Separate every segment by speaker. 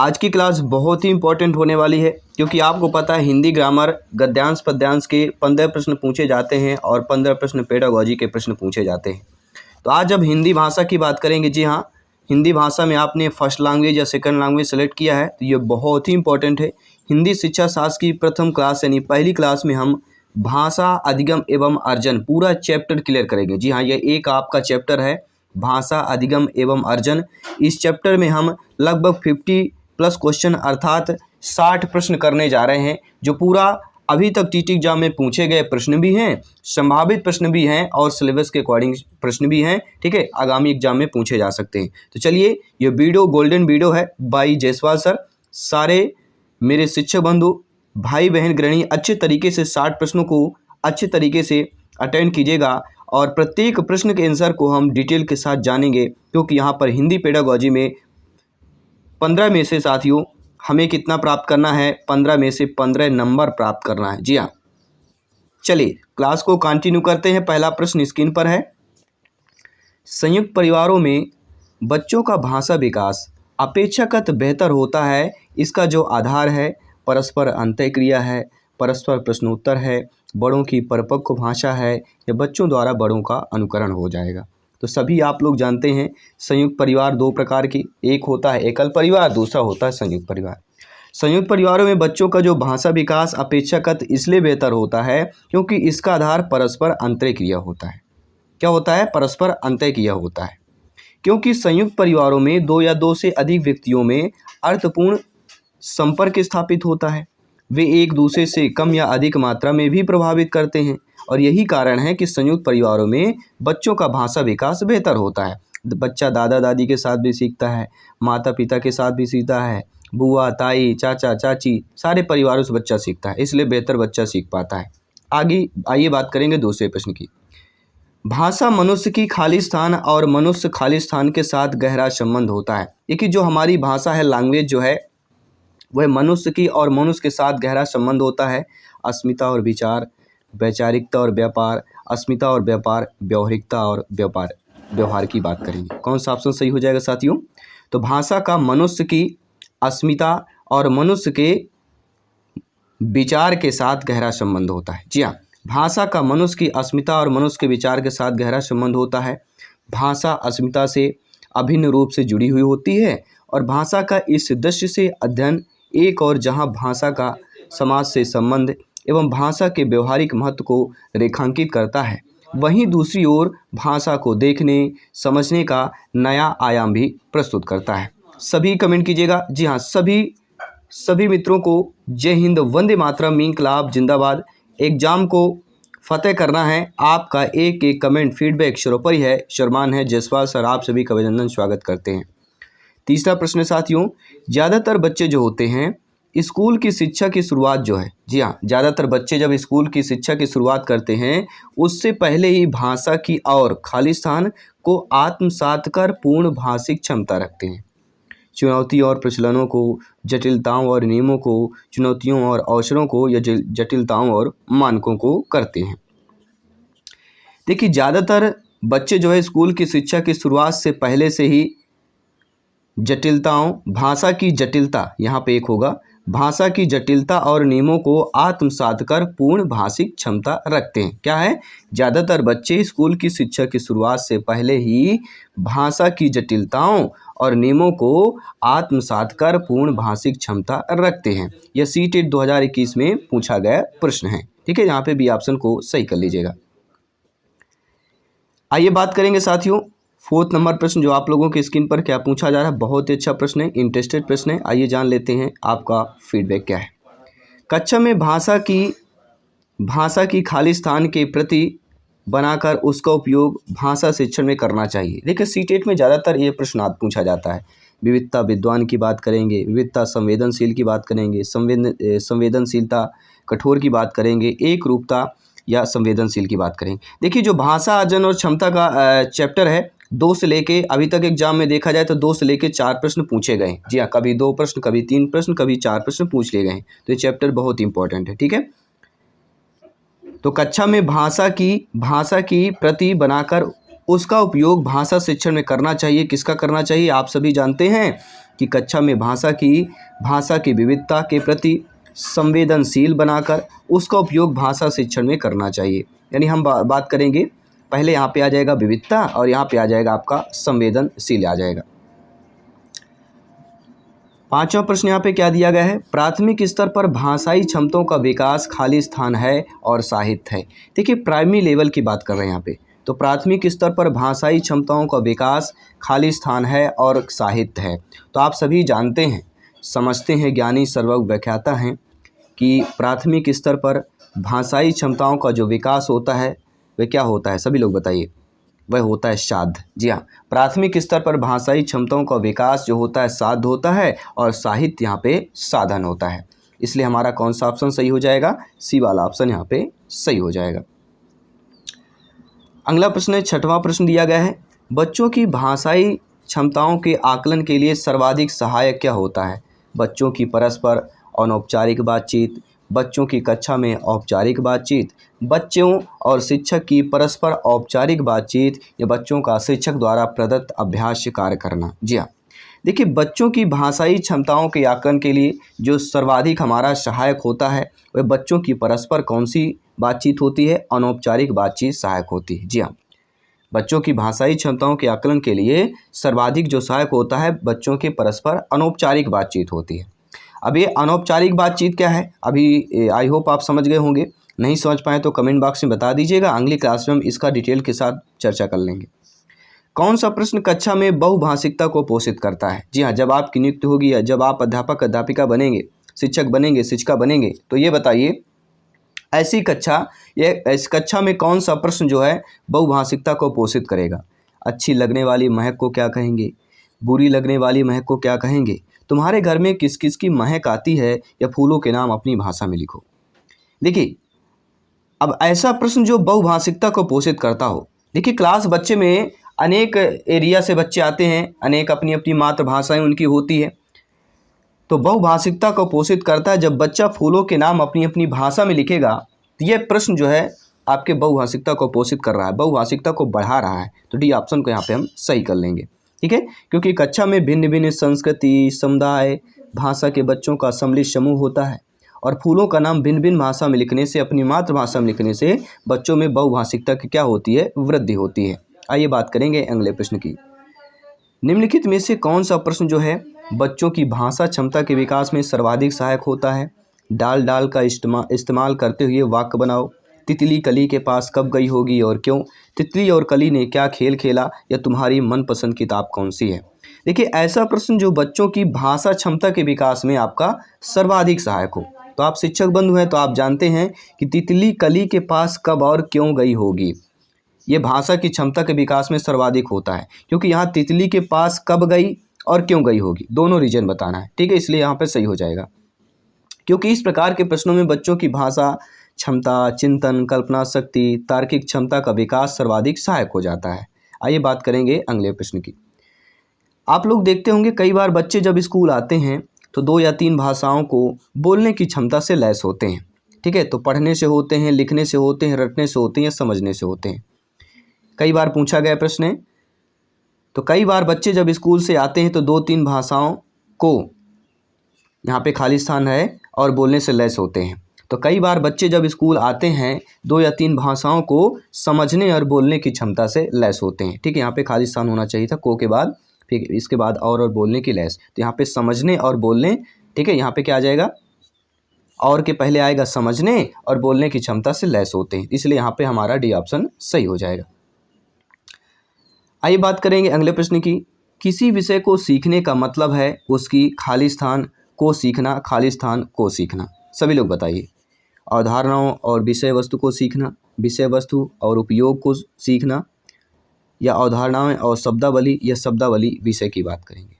Speaker 1: आज की क्लास बहुत ही इंपॉर्टेंट होने वाली है, क्योंकि आपको पता है हिंदी ग्रामर गद्यांश पद्यांश के 15 प्रश्न पूछे जाते हैं और 15 प्रश्न पेडागॉजी के प्रश्न पूछे जाते हैं। तो आज जब हिंदी भाषा की बात करेंगे, जी हाँ, हिंदी भाषा में आपने फर्स्ट लैंग्वेज या सेकंड लैंग्वेज सेलेक्ट किया है तो ये बहुत ही इंपॉर्टेंट है। हिंदी शिक्षा शास्त्र की प्रथम क्लास यानी पहली क्लास में हम भाषा अधिगम एवं अर्जन पूरा चैप्टर क्लियर करेंगे। जी हाँ, ये एक आपका चैप्टर है भाषा अधिगम एवं अर्जन। इस चैप्टर में हम लगभग 50+ क्वेश्चन अर्थात 60 प्रश्न करने जा रहे हैं, जो पूरा अभी तक टीटी एग्जाम में पूछे गए प्रश्न भी हैं, संभावित प्रश्न भी हैं और सिलेबस के अकॉर्डिंग प्रश्न भी हैं। ठीक है, आगामी एग्जाम में पूछे जा सकते हैं। तो चलिए, ये वीडियो गोल्डन वीडियो है बाई जायसवाल सर। सारे मेरे शिक्षक बंधु भाई बहन गृहिणी अच्छे तरीके से 60 प्रश्नों को अच्छे तरीके से अटेंड कीजिएगा और प्रत्येक प्रश्न के आंसर को हम डिटेल के साथ जानेंगे, क्योंकि यहाँ पर हिंदी पेडागॉजी में 15 में से साथियों हमें कितना प्राप्त करना है, 15 में से 15 नंबर प्राप्त करना है। जी हाँ, चलिए क्लास को कंटिन्यू करते हैं। पहला प्रश्न स्क्रीन पर है, संयुक्त परिवारों में बच्चों का भाषा विकास अपेक्षाकृत बेहतर होता है। इसका जो आधार है परस्पर अंतःक्रिया है, परस्पर प्रश्नोत्तर है, बड़ों की परिपक्व भाषा है या बच्चों द्वारा बड़ों का अनुकरण हो जाएगा। तो सभी आप लोग जानते हैं संयुक्त परिवार दो प्रकार की, एक होता है एकल परिवार, दूसरा होता है संयुक्त परिवार। संयुक्त परिवारों में बच्चों का जो भाषा विकास अपेक्षाकृत इसलिए बेहतर होता है क्योंकि इसका आधार परस्पर अंतःक्रिया होता है। क्या होता है? परस्पर अंतःक्रिया होता है, क्योंकि संयुक्त परिवारों में दो या दो से अधिक व्यक्तियों में अर्थपूर्ण संपर्क स्थापित होता है। वे एक दूसरे से कम या अधिक मात्रा में भी प्रभावित करते हैं और यही कारण है कि संयुक्त परिवारों में बच्चों का भाषा विकास बेहतर होता है। बच्चा दादा दादी के साथ भी सीखता है, माता पिता के साथ भी सीखता है, बुआ ताई चाचा चाची सारे परिवारों से बच्चा सीखता है, इसलिए बेहतर बच्चा सीख पाता है। आगे आइए बात करेंगे दूसरे प्रश्न की। भाषा मनुष्य की खाली स्थान और मनुष्य खाली स्थान के साथ गहरा संबंध होता है। देखिए, जो हमारी भाषा है, लैंग्वेज जो है, वह मनुष्य की और मनुष्य के साथ गहरा संबंध होता है। अस्मिता और विचार, वैचारिकता और व्यापार, अस्मिता और व्यापार, व्यवहारिकता और व्यवहार की बात करेंगे। कौन सा ऑप्शन सही हो जाएगा साथियों? तो भाषा का मनुष्य की अस्मिता और मनुष्य के विचार के साथ गहरा संबंध होता है। जी हाँ, भाषा का मनुष्य की अस्मिता और मनुष्य के विचार के साथ गहरा संबंध होता है। भाषा अस्मिता से अभिन्न रूप से जुड़ी हुई होती है और भाषा का इस दृश्य से अध्ययन एक और जहां भाषा का समाज से संबंध एवं भाषा के व्यवहारिक महत्व को रेखांकित करता है, वहीं दूसरी ओर भाषा को देखने समझने का नया आयाम भी प्रस्तुत करता है। सभी कमेंट कीजिएगा। जी हाँ, सभी मित्रों को जय हिंद, वंदे मातरम, इंकलाब जिंदाबाद। एग्जाम को फतेह करना है। आपका एक एक कमेंट फीडबैक सर्वोपरि है। शर्मान है जायसवाल सर, आप सभी का अभिनंदन स्वागत करते हैं। तीसरा प्रश्न साथियों, ज़्यादातर बच्चे जो होते हैं स्कूल की शिक्षा की शुरुआत जो है, जी हाँ, ज़्यादातर बच्चे जब स्कूल की शिक्षा की शुरुआत करते हैं उससे पहले ही भाषा की और खाली स्थान को आत्मसात कर पूर्ण भाषिक क्षमता रखते हैं। चुनौती और प्रचलनों को, जटिलताओं और नियमों को, चुनौतियों और अवसरों को या जटिलताओं और मानकों को करते हैं। देखिए, ज़्यादातर बच्चे जो है स्कूल की शिक्षा की शुरुआत से पहले से ही जटिलताओं, भाषा की जटिलता, यहाँ पे एक होगा, भाषा की जटिलता और नियमों को आत्मसात कर पूर्ण भाषिक क्षमता रखते हैं। क्या है? ज़्यादातर बच्चे स्कूल की शिक्षा की शुरुआत से पहले ही भाषा की जटिलताओं और नियमों को आत्मसात कर पूर्ण भाषिक क्षमता रखते हैं। यह सीटेट 2021 में पूछा गया प्रश्न है। ठीक है, यहाँ पे भी ऑप्शन को सही कर लीजिएगा। आइए बात करेंगे साथियों 4th नंबर प्रश्न, जो आप लोगों के स्क्रीन पर क्या पूछा जा रहा है। बहुत ही अच्छा प्रश्न है, इंटरेस्टेड प्रश्न है। आइए जान लेते हैं आपका फीडबैक क्या है। कक्षा में भाषा की खाली स्थान के प्रति बनाकर उसका उपयोग भाषा शिक्षण में करना चाहिए। देखिए, सीटेट में ज़्यादातर ये प्रश्न पूछा जाता है। विविधता विद्वान की बात करेंगे, विविधता संवेदनशील की बात करेंगे, संवेदनशीलता कठोर की बात करेंगे, एक रूपता या संवेदनशील की बात करेंगे। देखिए, जो भाषा अर्जन और क्षमता का चैप्टर है, 2 से लेके अभी तक एग्जाम में देखा जाए तो 2 से लेके 4 प्रश्न पूछे गए। जी हाँ, कभी 2 प्रश्न, कभी 3 प्रश्न, कभी 4 प्रश्न पूछ लिए गए। तो ये चैप्टर बहुत इंपॉर्टेंट है। ठीक है, तो कक्षा में भाषा की प्रति बनाकर उसका उपयोग भाषा शिक्षण में करना चाहिए। किसका करना चाहिए? आप सभी जानते हैं कि कक्षा में भाषा की विविधता के प्रति संवेदनशील बनाकर उसका उपयोग भाषा शिक्षण में करना चाहिए। यानी हम बात करेंगे, पहले यहाँ पे आ जाएगा विविधता और यहाँ पे आ जाएगा आपका संवेदनशील आ जाएगा। पांचवा प्रश्न यहाँ पे क्या दिया गया है, प्राथमिक स्तर पर भाषाई क्षमताओं का विकास खाली स्थान है और साहित्य है। देखिए प्राइमरी लेवल की बात कर रहे हैं यहाँ पे, तो प्राथमिक स्तर पर भाषाई क्षमताओं का विकास खाली स्थान है और साहित्य है। तो आप सभी जानते हैं, समझते हैं, ज्ञानी सर्वज्ञ व्याख्याता हैं कि प्राथमिक स्तर पर भाषाई क्षमताओं का जो विकास होता है वह क्या होता है, सभी लोग बताइए, वह होता है साध्य। जी हाँ, प्राथमिक स्तर पर भाषाई क्षमताओं का विकास जो होता है साध्य होता है और साहित्य यहाँ पे साधन होता है। इसलिए हमारा कौन सा ऑप्शन सही हो जाएगा, सी वाला ऑप्शन यहाँ पे सही हो जाएगा। अगला प्रश्न है, छठवां प्रश्न दिया गया है, बच्चों की भाषाई क्षमताओं के आकलन के लिए सर्वाधिक सहायक क्या होता है। बच्चों की परस्पर अनौपचारिक बातचीत, बच्चों की कक्षा में औपचारिक बातचीत, बच्चों और शिक्षक की परस्पर औपचारिक बातचीत या बच्चों का शिक्षक द्वारा प्रदत्त अभ्यास कार्य करना। जी हाँ, देखिए बच्चों की भाषाई क्षमताओं के आकलन के लिए जो सर्वाधिक हमारा सहायक होता है वह बच्चों की परस्पर कौन सी बातचीत होती है, अनौपचारिक बातचीत सहायक होती है। जी हाँ, बच्चों की भाषाई क्षमताओं के आकलन के लिए सर्वाधिक जो सहायक होता है बच्चों के परस्पर अनौपचारिक बातचीत होती है। अब ये अनौपचारिक बातचीत क्या है, अभी आई होप आप समझ गए होंगे, नहीं समझ पाए तो कमेंट बॉक्स में बता दीजिएगा, अगली क्लास में हम इसका डिटेल के साथ चर्चा कर लेंगे। कौन सा प्रश्न कक्षा में बहुभाषिकता को पोषित करता है। जी हाँ, जब आपकी नियुक्ति होगी या जब आप अध्यापक अध्यापिका बनेंगे, शिक्षक बनेंगे, शिक्षिका बनेंगे, तो ये बताइए ऐसी कक्षा में कौन सा प्रश्न जो है बहुभाषिकता को पोषित करेगा। अच्छी लगने वाली महक को क्या कहेंगे, बुरी लगने वाली महक को क्या कहेंगे, तुम्हारे घर में किस किस की महक आती है, या फूलों के नाम अपनी भाषा में लिखो। देखिए अब ऐसा प्रश्न जो बहुभाषिकता को पोषित करता हो। देखिए क्लास बच्चे में अनेक एरिया से बच्चे आते हैं, अनेक अपनी अपनी मातृभाषाएं उनकी होती है, तो बहुभाषिकता को पोषित करता है। जब बच्चा फूलों के नाम अपनी अपनी भाषा में लिखेगा तो यह प्रश्न जो है आपके बहुभाषिकता को पोषित कर रहा है, बहुभाषिकता को बढ़ा रहा है। तो डी ऑप्शन को यहाँ पे हम सही कर लेंगे, ठीक है, क्योंकि कक्षा में भिन्न भिन्न संस्कृति, समुदाय, भाषा के बच्चों का सम्मिलित समूह होता है और फूलों का नाम भिन्न भिन्न भाषा में लिखने से, अपनी मातृभाषा में लिखने से बच्चों में बहुभाषिकता की क्या होती है, वृद्धि होती है। आइए बात करेंगे अगले प्रश्न की। निम्नलिखित में से कौन सा प्रश्न जो है बच्चों की भाषा क्षमता के विकास में सर्वाधिक सहायक होता है। डाल डाल का इस्तेमाल करते हुए वाक्य बनाओ। तितली कली के पास कब गई होगी और क्यों। तितली और कली ने क्या खेल खेला, या तुम्हारी मनपसंद किताब कौन सी है। देखिए ऐसा प्रश्न जो बच्चों की भाषा क्षमता के विकास में आपका सर्वाधिक सहायक हो। तो आप शिक्षक बंधु हैं तो आप जानते हैं कि तितली कली के पास कब और क्यों गई होगी, ये भाषा की क्षमता के विकास में सर्वाधिक होता है, क्योंकि यहाँ तितली के पास कब गई और क्यों गई होगी, दोनों रीजन बताना है, ठीक है, इसलिए यहाँ पे सही हो जाएगा। क्योंकि इस प्रकार के प्रश्नों में बच्चों की भाषा क्षमता, चिंतन, कल्पना शक्ति, तार्किक क्षमता का विकास सर्वाधिक सहायक हो जाता है। आइए बात करेंगे अगले प्रश्न की। आप लोग देखते होंगे कई बार बच्चे जब स्कूल आते हैं तो 2 या 3 भाषाओं को बोलने की क्षमता से लैस होते हैं, ठीक है, तो पढ़ने से होते हैं, लिखने से होते हैं, रटने से होते हैं या समझने से होते हैं। कई बार पूछा गया प्रश्न है, तो कई बार बच्चे जब स्कूल से आते हैं तो 2-3 भाषाओं को, यहाँ पे खाली स्थान है, और बोलने से लैस होते हैं। तो कई बार बच्चे जब स्कूल आते हैं 2 या 3 भाषाओं को समझने और बोलने की क्षमता से लैस होते हैं, ठीक है, यहाँ पे खाली स्थान होना चाहिए था को के बाद, फिर इसके बाद और बोलने की लैस, तो यहाँ पे समझने और बोलने, ठीक है, यहाँ पे क्या आ जाएगा, और के पहले आएगा समझने और बोलने की क्षमता से लैस होते हैं, इसलिए यहाँ पे हमारा डी ऑप्शन सही हो जाएगा। आइए बात करेंगे अगले प्रश्न की। किसी विषय को सीखने का मतलब है उसकी खाली स्थान को सीखना, खाली स्थान को सीखना। सभी लोग बताइए। अवधारणाओं और विषय वस्तु को सीखना, विषय वस्तु और उपयोग को सीखना, या अवधारणाएं और शब्दावली या शब्दावली विषय की बात करेंगे।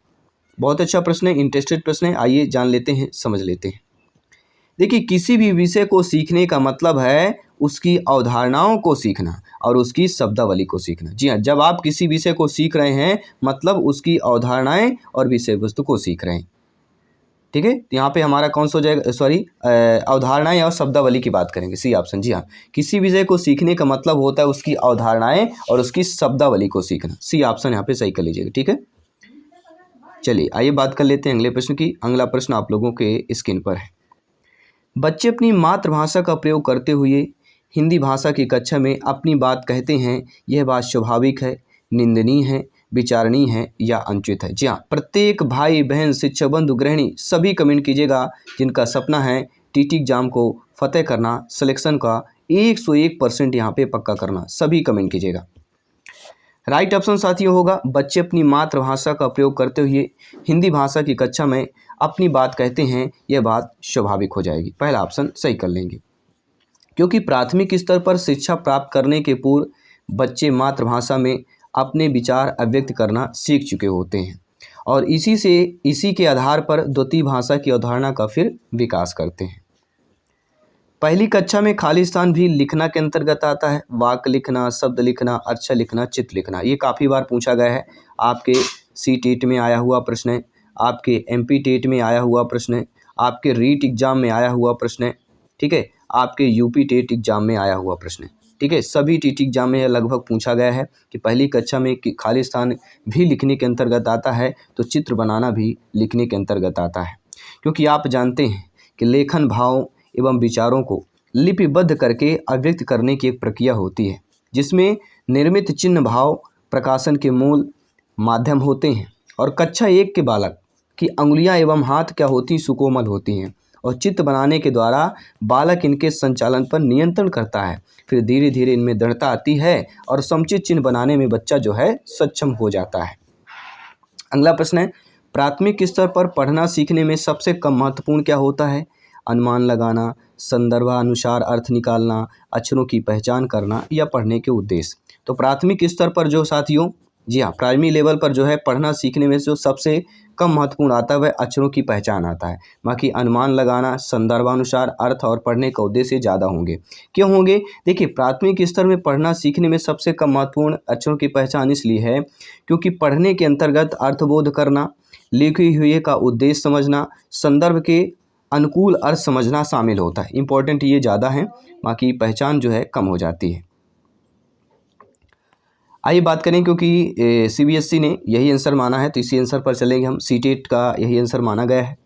Speaker 1: बहुत अच्छा प्रश्न है, इंटरेस्टेड प्रश्न है, आइए जान लेते हैं, समझ लेते हैं। देखिए किसी भी विषय को सीखने का मतलब है उसकी अवधारणाओं को सीखना और उसकी शब्दावली को सीखना। जी हाँ, जब आप किसी विषय को सीख रहे हैं मतलब उसकी अवधारणाएं और विषय वस्तु को सीख रहे हैं, ठीक है, यहाँ पे हमारा कौन सा हो जाएगा, सॉरी, अवधारणाएं और शब्दावली की बात करेंगे, सी ऑप्शन। जी हाँ, किसी विषय को सीखने का मतलब होता है उसकी अवधारणाएं और उसकी शब्दावली को सीखना, सी ऑप्शन यहाँ पे सही कर लीजिएगा, ठीक है। चलिए आइए बात कर लेते हैं अगले प्रश्न की। अगला प्रश्न आप लोगों के स्क्रीन पर है। बच्चे अपनी मातृभाषा का प्रयोग करते हुए हिंदी भाषा की कक्षा में अपनी बात कहते हैं, यह बात स्वाभाविक है, निंदनीय है, विचारणीय है या अनुचित है। जी हाँ, प्रत्येक भाई बहन शिक्षक बंधु गृहिणी सभी कमेंट कीजिएगा जिनका सपना है टीटी एग्जाम को फतेह करना, सिलेक्शन का 101% यहाँ पे पक्का करना, सभी कमेंट कीजिएगा। राइट ऑप्शन साथियों होगा बच्चे अपनी मातृभाषा का प्रयोग करते हुए हिंदी भाषा की कक्षा में अपनी बात कहते हैं, यह बात स्वाभाविक हो जाएगी। पहला ऑप्शन सही कर लेंगे, क्योंकि प्राथमिक स्तर पर शिक्षा प्राप्त करने के पूर्व बच्चे मातृभाषा में अपने विचार अभिव्यक्त करना सीख चुके होते हैं और इसी के आधार पर द्वितीय भाषा की अवधारणा का फिर विकास करते हैं। पहली कक्षा में खाली स्थान भी लिखना के अंतर्गत आता है। वाक्य लिखना, शब्द लिखना, अक्षर लिखना, चित्र लिखना, ये काफ़ी बार पूछा गया है। आपके सी-टेट में आया हुआ प्रश्न है, आपके एमपी-टेट में आया हुआ प्रश्न है, आपके रीट एग्जाम में आया हुआ प्रश्न है, ठीक है, आपके यूपी-टेट एग्जाम में आया हुआ प्रश्न है, ठीक है। सभी टेट एग्जाम में लगभग पूछा गया है कि पहली कक्षा में खाली स्थान भी लिखने के अंतर्गत आता है, तो चित्र बनाना भी लिखने के अंतर्गत आता है। क्योंकि आप जानते हैं कि लेखन भाव एवं विचारों को लिपिबद्ध करके अभिव्यक्त करने की एक प्रक्रिया होती है, जिसमें निर्मित चिन्ह भाव प्रकाशन के मूल माध्यम होते हैं और कक्षा 1 के बालक की अंगुलियां एवं हाथ क्या होती सुकोमल होती हैं और चित्र बनाने के द्वारा बालक इनके संचालन पर नियंत्रण करता है। फिर धीरे धीरे इनमें दृढ़ता आती है और समुचित चिन्ह बनाने में बच्चा जो है सक्षम हो जाता है। अगला प्रश्न है, प्राथमिक स्तर पर पढ़ना सीखने में सबसे कम महत्वपूर्ण क्या होता है? अनुमान लगाना, संदर्भानुसार अर्थ निकालना, अक्षरों की पहचान करना या पढ़ने के उद्देश्य। तो प्राथमिक स्तर पर जो साथियों, जी हाँ, प्राइमरी लेवल पर जो है पढ़ना सीखने में जो सबसे कम महत्वपूर्ण आता है वह अक्षरों की पहचान आता है। बाकी अनुमान लगाना, संदर्भानुसार अर्थ और पढ़ने का उद्देश्य ज़्यादा होंगे। क्यों होंगे? देखिए, प्राथमिक स्तर में पढ़ना सीखने में सबसे कम महत्वपूर्ण अक्षरों की पहचान इसलिए है क्योंकि पढ़ने के अंतर्गत अर्थबोध करना, लिखी हुई का उद्देश्य समझना, संदर्भ के अनुकूल अर्थ समझना शामिल होता है। इंपॉर्टेंट ये ज़्यादा है, बाकी पहचान जो है कम हो जाती है। आइए बात करें, क्योंकि सीबीएसई ने यही आंसर माना है तो इसी आंसर पर चलेंगे हम। सी-टेट का यही आंसर माना गया है।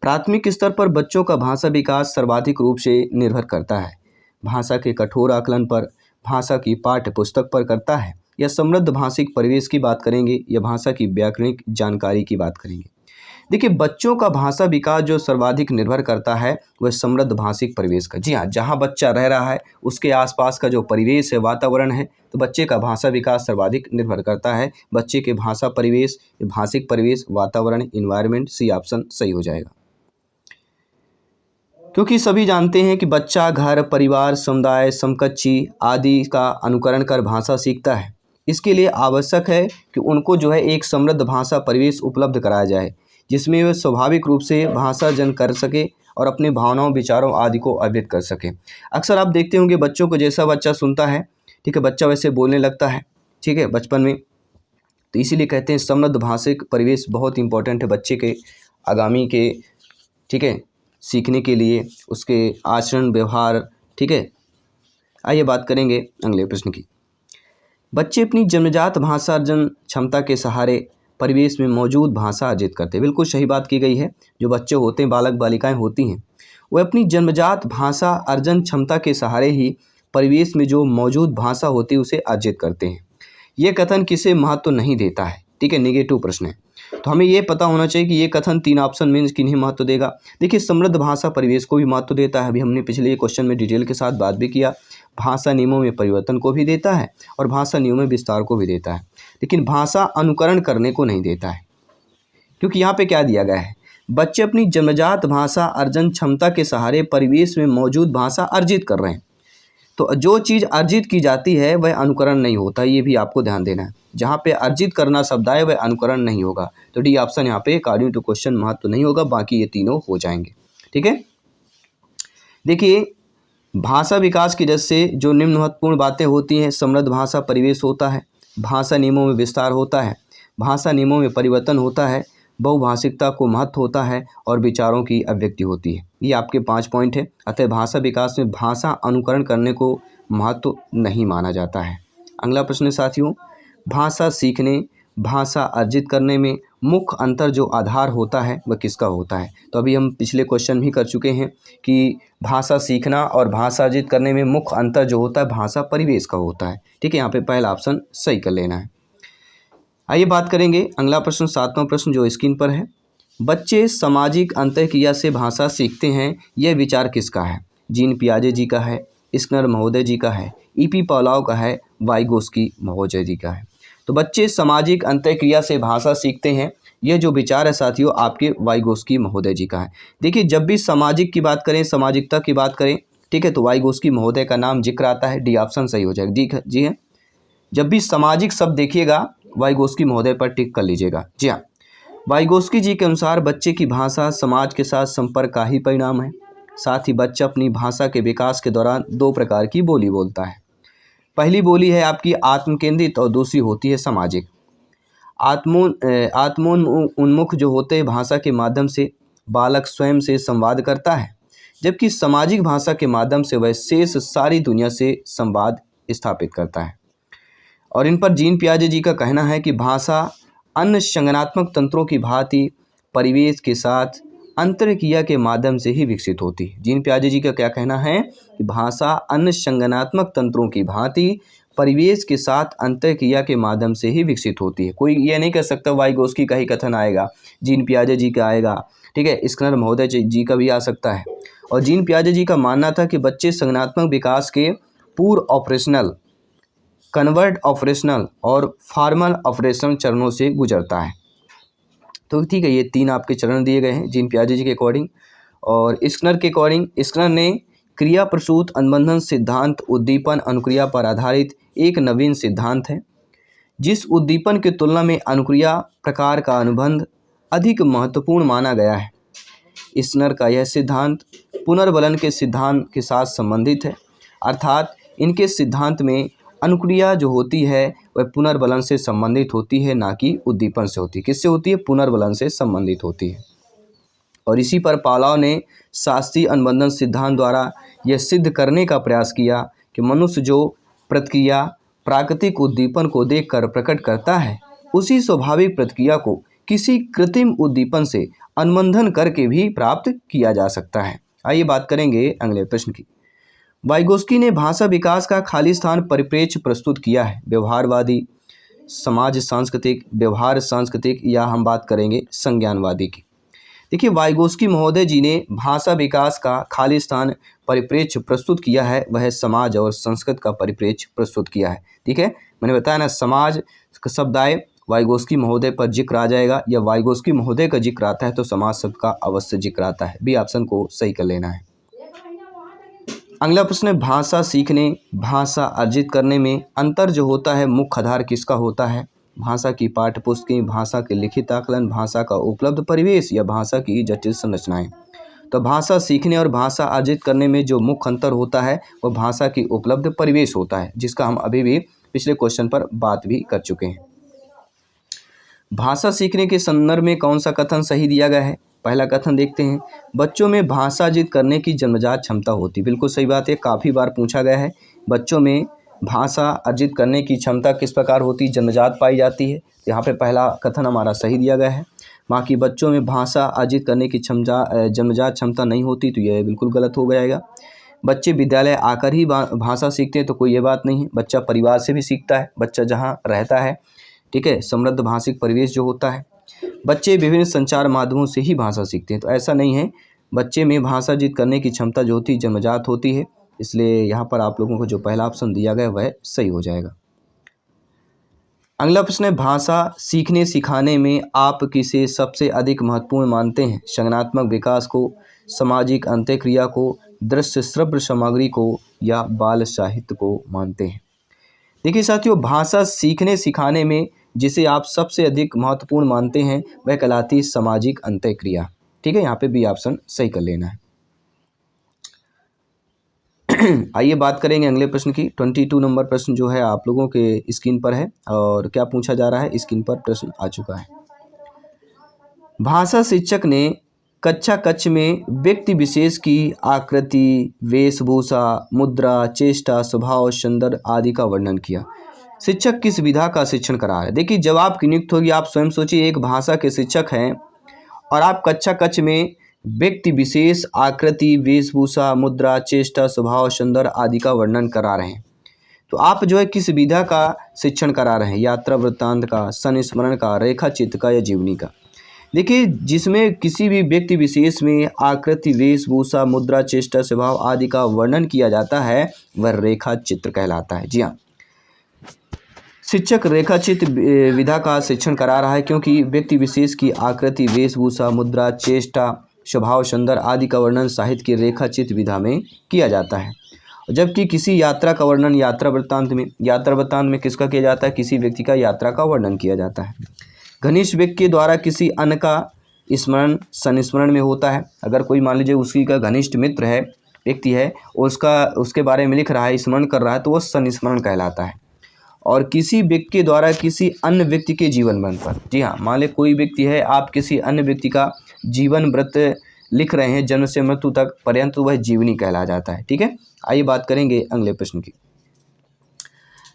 Speaker 1: प्राथमिक स्तर पर बच्चों का भाषा विकास सर्वाधिक रूप से निर्भर करता है भाषा के कठोर आकलन पर, भाषा की पाठ्य पुस्तक पर करता है या समृद्ध भाषिक परिवेश की बात करेंगे या भाषा की व्याकरणिक जानकारी की बात करेंगे। देखिए, बच्चों का भाषा विकास जो सर्वाधिक निर्भर करता है वह समृद्ध भाषिक परिवेश का। जी हाँ, जहाँ बच्चा रह रहा है उसके आसपास का जो परिवेश है, वातावरण है, तो बच्चे का भाषा विकास सर्वाधिक निर्भर करता है बच्चे के भाषा परिवेश, भाषिक परिवेश, वातावरण, इन्वायरमेंट। सी ऑप्शन सही हो जाएगा। क्योंकि सभी जानते हैं कि बच्चा घर, परिवार, समुदाय, समकक्षी आदि का अनुकरण कर भाषा सीखता है। इसके लिए आवश्यक है कि उनको जो है एक समृद्ध भाषा परिवेश उपलब्ध कराया जाए जिसमें वे स्वाभाविक रूप से भाषा जन कर सके और अपने भावनाओं, विचारों आदि को अभिव्यक्त कर सके। अक्सर आप देखते होंगे बच्चों को, जैसा बच्चा सुनता है, ठीक है, बच्चा वैसे बोलने लगता है, ठीक है, बचपन में। तो इसीलिए कहते हैं समृद्ध भाषिक परिवेश बहुत इंपॉर्टेंट है बच्चे के आगामी के, ठीक है, सीखने के लिए, उसके आचरण व्यवहार, ठीक है। आइए बात करेंगे अगले प्रश्न की। बच्चे अपनी जन्मजात भाषा अर्जन क्षमता के सहारे परिवेश में मौजूद भाषा अर्जित करते हैं। बिल्कुल सही बात की गई है। जो बच्चे होते हैं, बालक बालिकाएं होती हैं, वह अपनी जन्मजात भाषा अर्जन क्षमता के सहारे ही परिवेश में जो मौजूद भाषा होती है उसे अर्जित करते हैं। ये कथन किसे महत्व नहीं देता है, ठीक है, नेगेटिव प्रश्न है। तो हमें ये पता होना चाहिए कि ये कथन 3 ऑप्शन में किन्हें महत्व देगा। देखिए, समृद्ध भाषा परिवेश को भी महत्व देता है, अभी हमने पिछले क्वेश्चन में डिटेल के साथ बात भी किया। भाषा नियमों में परिवर्तन को भी देता है और भाषा नियमों में विस्तार को भी देता है, लेकिन भाषा अनुकरण करने को नहीं देता है। क्योंकि यहाँ पे क्या दिया गया है, बच्चे अपनी जन्मजात भाषा अर्जन क्षमता के सहारे परिवेश में मौजूड भाषा अर्जित कर रहे हैं। तो जो चीज़ अर्जित की जाती है वह अनुकरण नहीं होता, ये भी आपको ध्यान देना है। जहाँ पे अर्जित करना शब्द आए वह अनुकरण नहीं होगा। तो डी ऑप्शन यहाँ पे अकॉर्डिंग टू क्वेश्चन महत्व नहीं होगा, बाकी ये तीनों हो जाएंगे, ठीक है। देखिए, भाषा विकास की दृष्टि से जो निम्न महत्वपूर्ण बातें होती हैं, समृद्ध भाषा परिवेश होता है, भाषा नियमों में विस्तार होता है, भाषा नियमों में परिवर्तन होता है, बहुभाषिकता को महत्व होता है और विचारों की अभिव्यक्ति होती है। ये आपके 5 पॉइंट है। अतः भाषा विकास में भाषा अनुकरण करने को महत्व नहीं माना जाता है। अगला प्रश्न साथियों, भाषा सीखने, भाषा अर्जित करने में मुख्य अंतर जो आधार होता है वह किसका होता है। तो अभी हम पिछले क्वेश्चन भी कर चुके हैं कि भाषा सीखना और भाषा अर्जित करने में मुख्य अंतर जो होता है भाषा परिवेश का होता है। ठीक है, यहाँ पे पहला ऑप्शन सही कर लेना है। आइए बात करेंगे अगला प्रश्न, 7वां प्रश्न जो स्क्रीन पर है। बच्चे सामाजिक अंतरक्रिया से भाषा सीखते हैं, यह विचार किसका है? जीन पियाजे जी का है, स्किनर महोदय जी का है, ईपी पॉलाव का है, वाइगोस्की महोदय जी का है। तो बच्चे सामाजिक अंतरक्रिया से भाषा सीखते हैं, यह जो विचार है साथियों आपके वाइगोस्की महोदय जी का है। देखिए जब भी सामाजिक की बात करें, सामाजिकता की बात करें, ठीक है, तो वाइगोस्की महोदय का नाम जिक्र आता है। डी ऑप्शन सही हो जाएगा। जी है, जब भी सामाजिक शब्द देखिएगा वाइगोस्की महोदय पर टिक कर लीजिएगा। जी हाँ, वाइगोस्की जी के अनुसार बच्चे की भाषा समाज के साथ संपर्क का ही परिणाम है। साथ ही बच्चा अपनी भाषा के विकास के दौरान दो प्रकार की बोली बोलता है। पहली बोली है आपकी आत्म केंद्रित और दूसरी होती है सामाजिक। आत्मोन्मुख जो होते हैं भाषा के माध्यम से बालक स्वयं से संवाद करता है, जबकि सामाजिक भाषा के माध्यम से वह शेष सारी दुनिया से संवाद स्थापित करता है। और इन पर जीन पियाजे जी का कहना है कि भाषा अन्य संज्ञानात्मक तंत्रों की भांति परिवेश के साथ अंतरक्रिया के माध्यम से ही विकसित होती है। जीन पियाजे जी का क्या कहना है कि भाषा अन्य संज्ञानात्मक तंत्रों की भांति परिवेश के साथ अंतरक्रिया के माध्यम से ही विकसित होती है। कोई ये नहीं कह सकता वाइगोस्की का ही कथन आएगा, जीन पियाजे जी का आएगा, ठीक है, स्किनर महोदय जी का भी आ सकता है। और जीन पियाजे जी का मानना था कि बच्चे संज्ञानात्मक विकास के पूर्व ऑपरेशनल, कन्वर्ट ऑपरेशनल और फॉर्मल ऑपरेशनल चरणों से गुजरता है। तो ठीक है, ये 3 आपके चरण दिए गए हैं जीन पियाजे जी के अकॉर्डिंग। और स्किनर के अकॉर्डिंग, स्किनर ने क्रिया प्रसूत अनुबंधन सिद्धांत उद्दीपन अनुक्रिया पर आधारित एक नवीन सिद्धांत है, जिस उद्दीपन की तुलना में अनुक्रिया प्रकार का अनुबंध अधिक महत्वपूर्ण माना गया है। स्किनर का यह सिद्धांत पुनर्बलन के सिद्धांत के साथ संबंधित है, अर्थात इनके सिद्धांत में अनुक्रिया जो होती है वह पुनर्बलन से संबंधित होती है, ना कि उद्दीपन से होती है। किससे होती है? पुनर्बलन से संबंधित होती है। और इसी पर पालाव ने शास्त्रीय अनुबंधन सिद्धांत द्वारा यह सिद्ध करने का प्रयास किया कि मनुष्य जो प्रतिक्रिया प्राकृतिक उद्दीपन को देखकर प्रकट करता है, उसी स्वाभाविक प्रतिक्रिया को किसी कृत्रिम उद्दीपन से अनुबंधन करके भी प्राप्त किया जा सकता है। आइए बात करेंगे अगले प्रश्न की। वाइगोस्की ने भाषा विकास का खालिस्तान परिप्रेक्ष्य प्रस्तुत किया है, व्यवहारवादी, समाज सांस्कृतिक, व्यवहार सांस्कृतिक, या हम बात करेंगे संज्ञानवादी की। देखिए वाइगोस्की महोदय जी ने भाषा विकास का खालिस्तान परिप्रेक्ष्य प्रस्तुत किया है, वह समाज और संस्कृत का परिप्रेक्ष्य प्रस्तुत किया है। ठीक है, मैंने बताया ना, समाज का शब्द आए वाइगोस्की महोदय पर जिक्र आ जाएगा, या वाइगोस्की महोदय का जिक्र आता है तो समाज शब्द का अवश्य जिक्र आता है। बी ऑप्शन को सही कर लेना है। अगला प्रश्न है, भाषा सीखने भाषा अर्जित करने में अंतर जो होता है मुख्य आधार किसका होता है? भाषा की पाठ्यपुस्तकें, भाषा के लिखित आकलन, भाषा का उपलब्ध परिवेश, या भाषा की जटिल संरचनाएं। तो भाषा सीखने और भाषा अर्जित करने में जो मुख्य अंतर होता है वह भाषा की उपलब्ध परिवेश होता है, जिसका हम अभी भी पिछले क्वेश्चन पर बात भी कर चुके हैं। भाषा सीखने के संदर्भ में कौन सा कथन सही दिया गया है? पहला कथन देखते हैं, बच्चों में भाषा अर्जित करने की जन्मजात क्षमता होती है। बिल्कुल सही बात है, काफ़ी बार पूछा गया है, बच्चों में भाषा अर्जित करने की क्षमता किस प्रकार होती है? जन्मजात पाई जाती है। यहाँ पे पहला कथन हमारा सही दिया गया है। बाकी बच्चों में भाषा अर्जित करने की जन्मजात क्षमता नहीं होती, तो यह बिल्कुल गलत हो जाएगा। बच्चे विद्यालय आकर ही भाषा सीखते हैं, तो कोई ये बात नहीं है। बच्चा परिवार से भी सीखता है, बच्चा जहाँ रहता है, ठीक है, समृद्ध भाषिक परिवेश जो होता है। बच्चे विभिन्न संचार माध्यमों से ही भाषा सीखते हैं, तो ऐसा नहीं है। बच्चे में भाषा अर्जित करने की क्षमता जो होती है जन्मजात होती है, इसलिए यहाँ पर आप लोगों को जो पहला ऑप्शन दिया गया वह सही हो जाएगा। अगला प्रश्न है, भाषा सीखने सिखाने में आप किसे सबसे अधिक महत्वपूर्ण मानते हैं? संज्ञानात्मक विकास को, सामाजिक अंतःक्रिया को, दृश्य श्रव्य सामग्री को, या बाल साहित्य को मानते हैं? देखिए साथियों, भाषा सीखने सिखाने में जिसे आप सबसे अधिक महत्वपूर्ण मानते हैं वह कहलाती है सामाजिक अंतःक्रिया। ठीक है, यहाँ पे बी ऑप्शन सही कर लेना है। आइए बात करेंगे अगले प्रश्न की। 22 नंबर प्रश्न जो है आप लोगों के स्क्रीन पर है, और क्या पूछा जा रहा है स्क्रीन पर प्रश्न आ चुका है। भाषा शिक्षक ने कक्षा कक्ष में व्यक्ति विशेष की आकृति, वेशभूषा, मुद्रा, चेष्टा, स्वभाव, संदर्भ आदि का वर्णन किया। शिक्षक किस विधा का शिक्षण करा रहे हैं। देखिए जब आप नियुक्त होगी आप स्वयं सोचिए, एक भाषा के शिक्षक हैं और आप कक्षा कक्ष में व्यक्ति विशेष आकृति, वेशभूषा, मुद्रा, चेष्टा, स्वभाव, सौंदर्य आदि का वर्णन करा रहे हैं। तो आप जो है किस विधा का शिक्षण करा रहे हैं, यात्रा वृत्तांत का, संस्मरण का, रेखा चित्र का या जीवनी का। देखिए जिसमें किसी भी व्यक्ति विशेष में आकृति, वेशभूषा, मुद्रा, चेष्टा, स्वभाव आदि का वर्णन किया जाता है वह रेखा चित्र कहलाता है। जी हाँ, शिक्षक रेखा चित्र विधा का शिक्षण करा रहा है क्योंकि व्यक्ति विशेष की आकृति, वेशभूषा, मुद्रा, चेष्टा, स्वभाव, सौंदर्य आदि का वर्णन साहित्य की रेखा चित्र विधा में किया जाता है। जबकि किसी यात्रा का वर्णन यात्रा वृत्तांत में किसका किया जाता है, किसी व्यक्ति का यात्रा का वर्णन किया जाता है। घनिष्ठ व्यक्ति के द्वारा किसी अन्य का स्मरण संस्मरण में होता है। अगर कोई मान लीजिए उसी का घनिष्ठ मित्र है, व्यक्ति है, उसके बारे में लिख रहा है, स्मरण कर रहा है, तो वो संस्मरण कहलाता है। और किसी व्यक्ति के द्वारा किसी अन्य व्यक्ति के जीवन वृत्त पर, जी हाँ, मान लीजिए कोई व्यक्ति है, आप किसी अन्य व्यक्ति का जीवन वृत्त लिख रहे हैं जन्म से मृत्यु तक पर्यंत, वह जीवनी कहला जाता है। ठीक है, आइए बात करेंगे अगले प्रश्न की।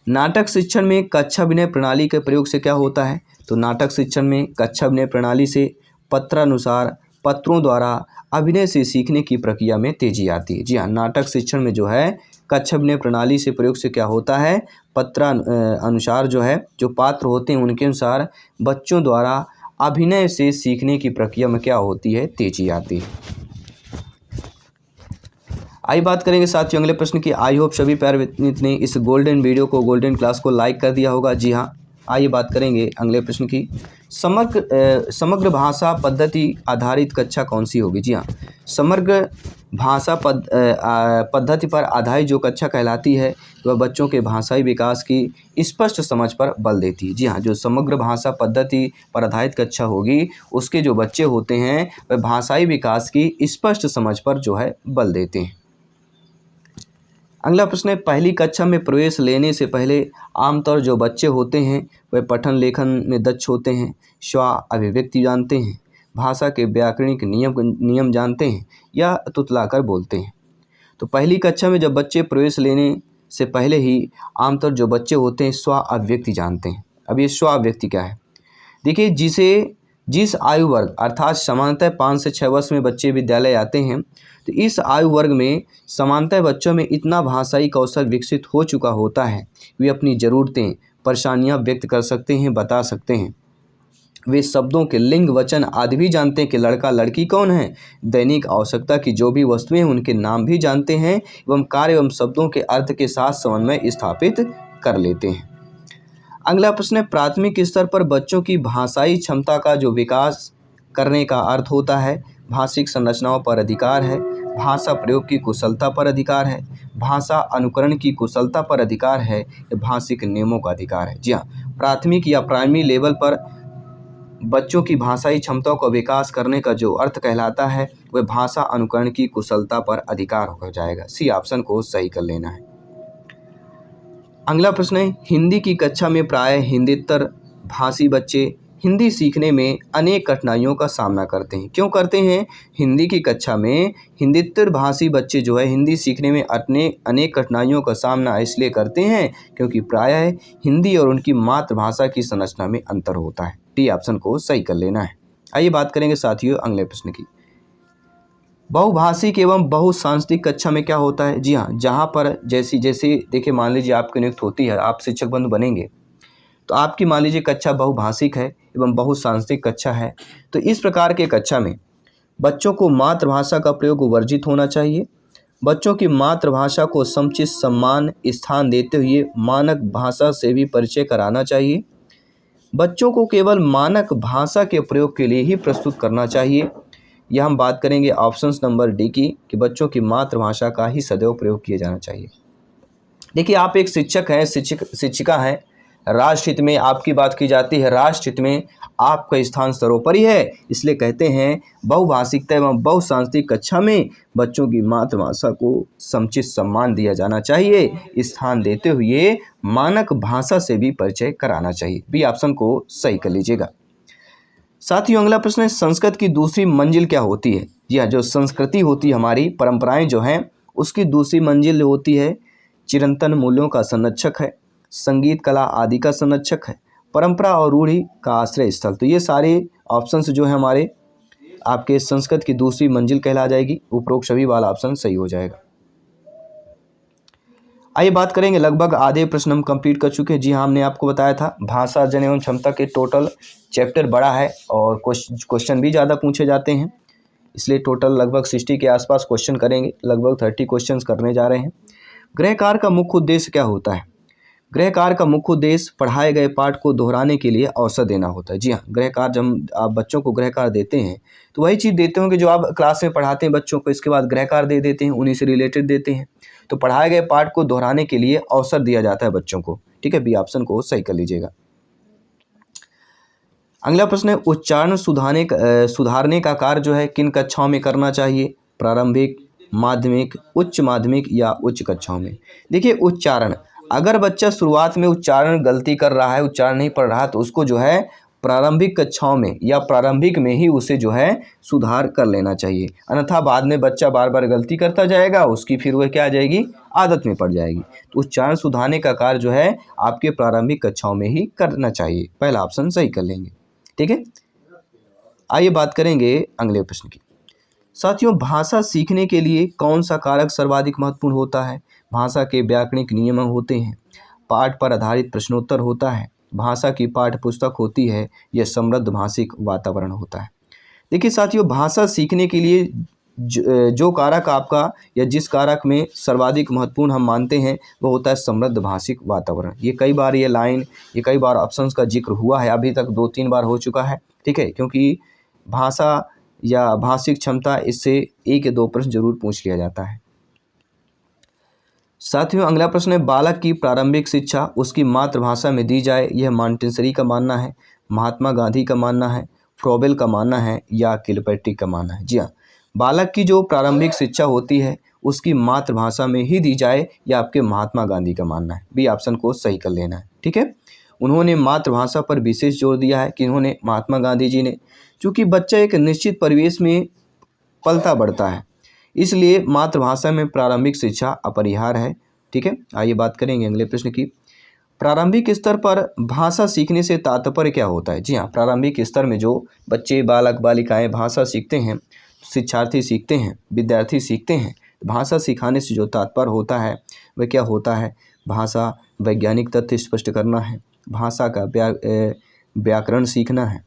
Speaker 1: नाटक शिक्षण में कक्षाभिनय प्रणाली के प्रयोग से क्या होता है। तो नाटक शिक्षण में कक्षाभिनय प्रणाली से पत्रानुसार पत्रों द्वारा अभिनय से सीखने की प्रक्रिया में तेजी आती है। जी हाँ, नाटक शिक्षण में जो है कक्षाभिनय प्रणाली से प्रयोग से क्या होता है, अनुसार जो है जो पात्र होते हैं उनके अनुसार बच्चों द्वारा अभिनय से सीखने की प्रक्रिया में क्या होती है, तेजी आती है। आइए बात करेंगे साथियों अगले प्रश्न की। आई होप सभी प्यारे मित्र ने इस गोल्डन क्लास को लाइक कर दिया होगा। जी हाँ, आइए बात करेंगे अगले प्रश्न की। समग्र भाषा पद्धति आधारित कक्षा कौन सी होगी। जी हाँ, समग्र भाषा पद्धति पर आधारित जो कक्षा कहलाती है वह बच्चों के भाषाई विकास की स्पष्ट समझ पर बल देती है। जी हाँ, जो समग्र भाषा पद्धति पर आधारित कक्षा होगी उसके जो बच्चे होते हैं वह भाषाई विकास की स्पष्ट समझ पर जो है बल देते हैं। अगला प्रश्न है, पहली कक्षा में प्रवेश लेने से पहले आमतौर जो बच्चे होते हैं वह पठन लेखन में दक्ष होते हैं, स्व अभिव्यक्ति जानते हैं, भाषा के व्याकरणिक नियम जानते हैं या तुतलाकर बोलते हैं। तो पहली कक्षा में जब बच्चे प्रवेश लेने से पहले ही आमतौर जो बच्चे होते हैं स्व अभिव्यक्ति जानते हैं। अब ये स्व अभिव्यक्ति क्या है, देखिए जिस आयु वर्ग अर्थात सामान्यतः 5 से 6 वर्ष में बच्चे विद्यालय आते हैं, तो इस आयु वर्ग में सामान्यतः बच्चों में इतना भाषाई कौशल विकसित हो चुका होता है वे अपनी ज़रूरतें, परेशानियां व्यक्त कर सकते हैं, बता सकते हैं। वे शब्दों के लिंग, वचन आदि भी जानते हैं कि लड़का लड़की कौन है, दैनिक आवश्यकता की जो भी वस्तुएं हैं उनके नाम भी जानते हैं एवं कार्य एवं शब्दों के अर्थ के साथ समन्वय स्थापित कर लेते हैं। अगला प्रश्न है, प्राथमिक स्तर पर बच्चों की भाषाई क्षमता का जो विकास करने का अर्थ होता है भाषिक संरचनाओं पर अधिकार है, भाषा प्रयोग की कुशलता पर अधिकार है, भाषा अनुकरण की कुशलता पर अधिकार है या भाषिक नियमों का अधिकार है। जी हाँ, प्राथमिक या प्राइमरी लेवल पर बच्चों की भाषाई क्षमताओं का विकास करने का जो अर्थ कहलाता है वह भाषा अनुकरण की कुशलता पर अधिकार हो जाएगा। सी ऑप्शन को सही कर लेना है। अगला प्रश्न है, हिंदी की कक्षा में प्राय हिंदीतर भाषी बच्चे हिंदी सीखने में अनेक कठिनाइयों का सामना करते हैं। क्यों करते हैं, हिंदी की कक्षा में हिंदीतर भाषी बच्चे जो है हिंदी सीखने में अनेक कठिनाइयों का सामना इसलिए करते हैं क्योंकि प्रायः हिंदी और उनकी मातृभाषा की संरचना में अंतर होता है। डी ऑप्शन को सही कर लेना है। आइए बात करेंगे साथियों अगले प्रश्न की। बहुभाषिक एवं बहुसांस्कृतिक कक्षा में क्या होता है। जी हाँ, जहाँ पर जैसे देखिए मान लीजिए आपकी नियुक्त होती है, आप शिक्षक बंधु बनेंगे तो आपकी मान लीजिए कक्षा बहुभाषिक है एवं बहुसांस्कृतिक कक्षा है, तो इस प्रकार के कक्षा में बच्चों को मातृभाषा का प्रयोग वर्जित होना चाहिए। बच्चों की मातृभाषा को समुचित सम्मान स्थान देते हुए मानक भाषा से भी परिचय कराना चाहिए। बच्चों को केवल मानक भाषा के प्रयोग के लिए ही प्रस्तुत करना चाहिए। यह हम बात करेंगे ऑप्शंस नंबर डी की कि बच्चों की मातृभाषा का ही सदैव प्रयोग किया जाना चाहिए। देखिए आप एक शिक्षक हैं, शिक्षिका हैं, राष्ट्र हित में आपकी बात की जाती है, राष्ट्र हित में आपका स्थान सर्वोपरि है, इसलिए कहते हैं बहुभाषिकता एवं बहुसांस्कृतिक कक्षा में बच्चों की मातृभाषा को समुचित सम्मान दिया जाना चाहिए, स्थान देते हुए मानक भाषा से भी परिचय कराना चाहिए। बी ऑप्शन को सही कर लीजिएगा। साथियों अगला प्रश्न है, संस्कृत की दूसरी मंजिल क्या होती है। जी हाँ, जो संस्कृति होती है हमारी परंपराएं जो हैं उसकी दूसरी मंजिल होती है चिरंतन मूल्यों का संरक्षक है, संगीत कला आदि का संरक्षक है, परंपरा और रूढ़ि का आश्रय स्थल। तो ये सारे ऑप्शंस जो है हमारे आपके संस्कृत की दूसरी मंजिल कहला जाएगी। उपरोक्त सभी वाला ऑप्शन सही हो जाएगा। आइए बात करेंगे, लगभग आधे प्रश्न हम कंप्लीट कर चुके हैं। जी हाँ, हमने आपको बताया था भाषा अर्जन एवं क्षमता के टोटल चैप्टर बड़ा है और क्वेश्चन भी ज़्यादा पूछे जाते हैं, इसलिए टोटल लगभग 60 के आसपास क्वेश्चन करेंगे। लगभग 30 क्वेश्चन करने जा रहे हैं। गृह कार्य का मुख्य उद्देश्य क्या होता है? गृह कार्य का मुख्य उद्देश्य पढ़ाए गए पाठ को दोहराने के लिए अवसर देना होता है। जी हाँ, गृह कार्य जब आप बच्चों को गृह कार्य देते हैं तो वही चीज़ देते हो कि जो आप क्लास में पढ़ाते हैं बच्चों को, इसके बाद गृह कार्य दे देते हैं, उन्हीं से रिलेटेड देते हैं। तो पढ़ाए गए पाठ को दोहराने के लिए अवसर दिया जाता है बच्चों को। ठीक है, बी ऑप्शन को सही कर लीजिएगा। अगला प्रश्न है, उच्चारण सुधारने का कार्य जो है किन कक्षाओं में करना चाहिए? प्रारंभिक, माध्यमिक, उच्च माध्यमिक या उच्च कक्षाओं में? देखिए, उच्चारण, अगर बच्चा शुरुआत में उच्चारण गलती कर रहा है, उच्चारण नहीं पढ़ रहा, तो उसको जो है प्रारंभिक कक्षाओं में या प्रारंभिक में ही उसे जो है सुधार कर लेना चाहिए। अन्यथा बाद में बच्चा बार बार गलती करता जाएगा, उसकी फिर वह क्या आ जाएगी, आदत में पड़ जाएगी। तो उच्चारण सुधारने का कार्य जो है आपके प्रारंभिक कक्षाओं में ही करना चाहिए। पहला ऑप्शन सही कर लेंगे। ठीक है, आइए बात करेंगे अगले प्रश्न की। साथियों, भाषा सीखने के लिए कौन सा कारक सर्वाधिक महत्वपूर्ण होता है? भाषा के व्याकरणिक नियम होते हैं, पाठ पर आधारित प्रश्नोत्तर होता है, भाषा की पाठ्य पुस्तक होती है, यह समृद्ध भाषिक वातावरण होता है। देखिए साथियों, भाषा सीखने के लिए जो कारक आपका या जिस कारक में सर्वाधिक महत्वपूर्ण हम मानते हैं वो होता है समृद्ध भाषिक वातावरण। ये कई बार ये लाइन, ये कई बार ऑप्शंस का जिक्र हुआ है, अभी तक 2-3 बार हो चुका है। ठीक है, क्योंकि भाषा या भाषिक क्षमता, इससे 1 या 2 प्रश्न जरूर पूछ लिया जाता है। साथियों, अगला प्रश्न है, बालक की प्रारंभिक शिक्षा उसकी मातृभाषा में दी जाए, यह मॉन्टेसरी का मानना है, महात्मा गांधी का मानना है, फ्रोबेल का मानना है या किलपैट्रिक का मानना है? जी हाँ, बालक की जो प्रारंभिक शिक्षा होती है उसकी मातृभाषा में ही दी जाए, या आपके महात्मा गांधी का मानना है। बी ऑप्शन को सही कर लेना है। ठीक है, उन्होंने मातृभाषा पर विशेष जोर दिया है कि उन्होंने, महात्मा गांधी जी ने, चूँकि बच्चा एक निश्चित परिवेश में पलता बढ़ता है, इसलिए मातृभाषा में प्रारंभिक शिक्षा अपरिहार्य है। ठीक है, आइए बात करेंगे अगले प्रश्न की। प्रारंभिक स्तर पर भाषा सीखने से तात्पर्य क्या होता है? जी हाँ, प्रारंभिक स्तर में जो बच्चे, बालक बालिकाएं भाषा सीखते हैं, शिक्षार्थी सीखते हैं, विद्यार्थी सीखते हैं, भाषा सिखाने से जो तात्पर्य होता है वह क्या होता है? भाषा वैज्ञानिक तथ्य स्पष्ट करना है, भाषा का व्याकरण सीखना है,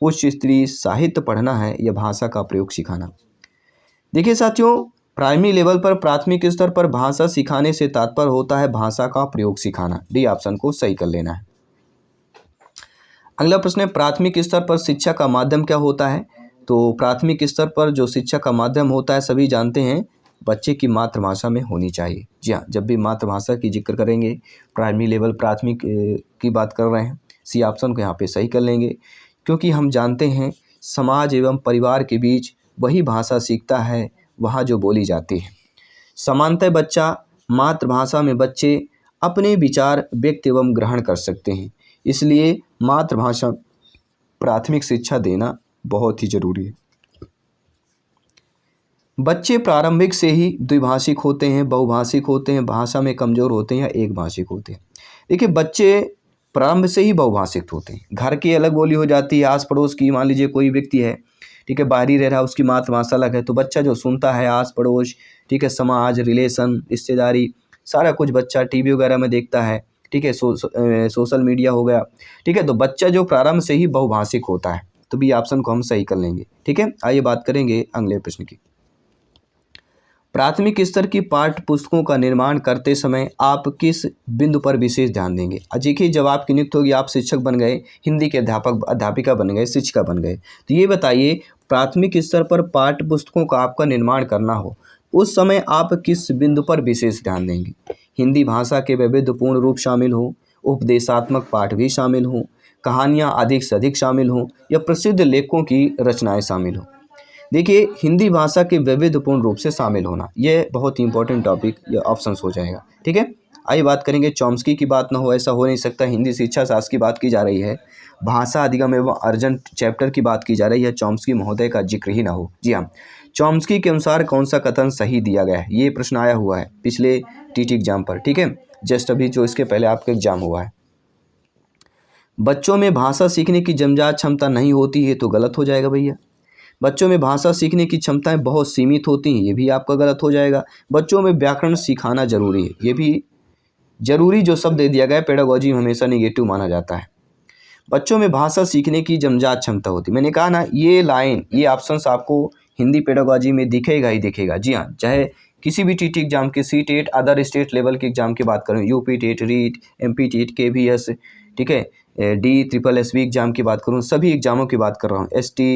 Speaker 1: उच्च स्तरीय साहित्य पढ़ना है, या भाषा का प्रयोग सिखाना। देखिए साथियों, प्राइमरी लेवल पर, प्राथमिक स्तर पर भाषा सिखाने से तात्पर्य होता है भाषा का प्रयोग सिखाना। डी ऑप्शन को सही कर लेना है। अगला प्रश्न है, प्राथमिक स्तर पर शिक्षा का माध्यम क्या होता है? तो प्राथमिक स्तर पर जो शिक्षा का माध्यम होता है, सभी जानते हैं, बच्चे की मातृभाषा में होनी चाहिए। जी हाँ, जब भी मातृभाषा की जिक्र करेंगे, प्राइमरी लेवल प्राथमिक की बात कर रहे हैं, सी ऑप्शन को यहाँ पे सही कर लेंगे, क्योंकि हम जानते हैं समाज एवं परिवार के बीच वही भाषा सीखता है वहाँ जो बोली जाती है। सामान्यतः बच्चा मातृभाषा में बच्चे अपने विचार व्यक्त एवं ग्रहण कर सकते हैं, इसलिए मातृभाषा प्राथमिक शिक्षा देना बहुत ही जरूरी है। बच्चे प्रारंभिक से ही द्विभाषिक होते हैं, बहुभाषिक होते हैं, भाषा में कमज़ोर होते हैं या एक भाषिक होते हैं? देखिए, बच्चे प्रारंभ से ही बहुभाषिक होते हैं। घर की अलग बोली हो जाती है, आस पड़ोस की, मान लीजिए कोई व्यक्ति है, ठीक है, बाहरी रह रहा है, उसकी मातृभाषा अलग है, तो बच्चा जो सुनता है आस पड़ोस, ठीक है, समाज, रिलेशन, रिश्तेदारी, सारा कुछ बच्चा टीवी वगैरह में देखता है। ठीक है, सोशल मीडिया हो गया। ठीक है, तो बच्चा जो प्रारंभ से ही बहुभाषिक होता है, तो बी ऑप्शन को हम सही कर लेंगे। ठीक है, आइए बात करेंगे अगले प्रश्न की। प्राथमिक स्तर की पाठ्य पुस्तकों का निर्माण करते समय आप किस बिंदु पर विशेष ध्यान देंगे? देखिए, जब आपकी नियुक्त होगी, आप शिक्षक बन गए, हिंदी के अध्यापिका बन गए, शिक्षिका बन गए, तो ये बताइए, प्राथमिक स्तर पर पाठ्य पुस्तकों का आपका निर्माण करना हो, उस समय आप किस बिंदु पर विशेष ध्यान देंगे? हिंदी भाषा के वैविध्यपूर्ण रूप शामिल हो, उपदेशात्मक पाठ भी शामिल हों, कहानियाँ अधिक से अधिक शामिल हों, या प्रसिद्ध लेखकों की रचनाएँ शामिल हों? देखिए, हिंदी भाषा के वैविध्यपूर्ण रूप से शामिल होना, यह बहुत ही इंपॉर्टेंट टॉपिक, यह ऑप्शंस हो जाएगा। ठीक है, आइए बात करेंगे, चॉम्स्की की बात ना हो, ऐसा हो नहीं सकता। हिंदी शिक्षा शास्त्र की बात की जा रही है, भाषा अधिगम एवं अर्जन चैप्टर की बात की जा रही है, चॉम्स्की महोदय का जिक्र ही ना हो। जी हाँ, चॉम्स्की के अनुसार कौन सा कथन सही दिया गया है? ये प्रश्न आया हुआ है पिछले टीटी एग्जाम पर। ठीक है, जस्ट अभी जो इसके पहले आपका एग्जाम हुआ है। बच्चों में भाषा सीखने की जन्मजात क्षमता नहीं होती है, तो गलत हो जाएगा भैया। बच्चों में भाषा सीखने की क्षमताएं बहुत सीमित होती हैं, ये भी आपका गलत हो जाएगा। बच्चों में व्याकरण सिखाना जरूरी है, ये भी जरूरी जो शब्द दे दिया गया है पेडागोजी में हमेशा नेगेटिव माना जाता है। बच्चों में भाषा सीखने की जन्मजात क्षमता होती है, मैंने कहा ना ये लाइन ये ऑप्शंस आपको हिंदी पेडागोजी में दिखेगा ही दिखेगा। जी हाँ, चाहे किसी भी टीटी एग्जाम के CTET other state level के एग्जाम की बात करूँ, UP TET, REET, MP TET, KVS, ठीक है, DSSSB एग्जाम की बात करूँ, सभी एग्जामों की बात कर रहा हूँ, ST,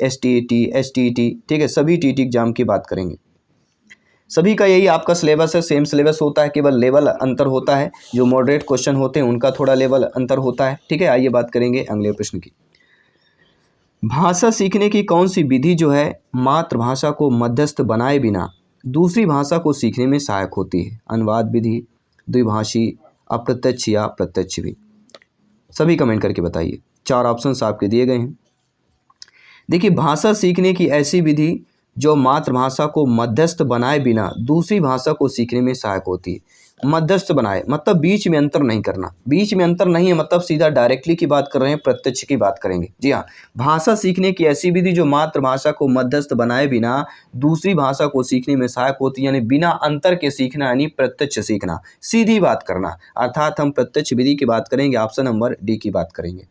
Speaker 1: STET, STET, ठीक है, सभी टीटी एग्जाम की बात करेंगे। सभी का यही आपका सिलेबस है, सेम सिलेबस होता है, केवल लेवल अंतर होता है। जो मॉडरेट क्वेश्चन होते हैं उनका थोड़ा लेवल अंतर होता है, ठीक है। आइए बात करेंगे अगले प्रश्न की। भाषा सीखने की कौन सी विधि जो है मातृभाषा को मध्यस्थ बनाए बिना दूसरी भाषा को सीखने में सहायक होती है? अनुवाद विधि, द्विभाषी, अप्रत्यक्ष या प्रत्यक्ष विधि? सभी कमेंट करके बताइए। 4 ऑप्शंस आपके दिए गए हैं। देखिए, भाषा सीखने की ऐसी विधि जो मातृभाषा को मध्यस्थ बनाए बिना दूसरी भाषा को सीखने में सहायक होती है। मध्यस्थ बनाए मतलब बीच में अंतर नहीं करना, बीच में अंतर नहीं है मतलब सीधा डायरेक्टली की बात कर रहे हैं, प्रत्यक्ष की बात करेंगे। जी हाँ, भाषा सीखने की ऐसी विधि जो मातृभाषा को मध्यस्थ बनाए बिना दूसरी भाषा को सीखने में सहायक होती है, यानी बिना अंतर के सीखना, यानी प्रत्यक्ष सीखना, सीधी बात करना, अर्थात हम प्रत्यक्ष विधि की बात करेंगे, ऑप्शन नंबर डी की बात करेंगे।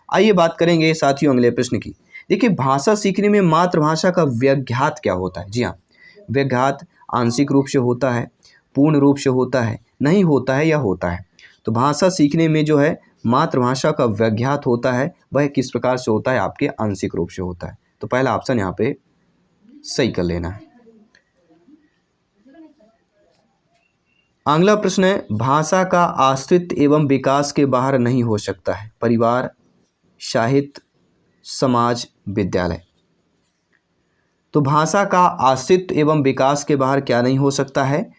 Speaker 1: आइए बात करेंगे साथियों अगले प्रश्न की। देखिए, भाषा सीखने में मातृभाषा का व्याघात क्या होता है? जी हाँ, व्याघात आंशिक रूप से होता है, पूर्ण रूप से होता है, नहीं होता है या होता है। तो भाषा सीखने में जो है मातृभाषा का व्याघात होता है, वह किस प्रकार से होता है? आपके आंशिक रूप से होता है। तो पहला ऑप्शन यहाँ पे सही कर लेना है। अगला प्रश्न है, भाषा का अस्तित्व एवं विकास के बाहर नहीं हो सकता है? परिवार, साहित्य, समाज, विद्यालय। तो भाषा का अस्तित्व एवं विकास के बाहर क्या नहीं हो सकता है?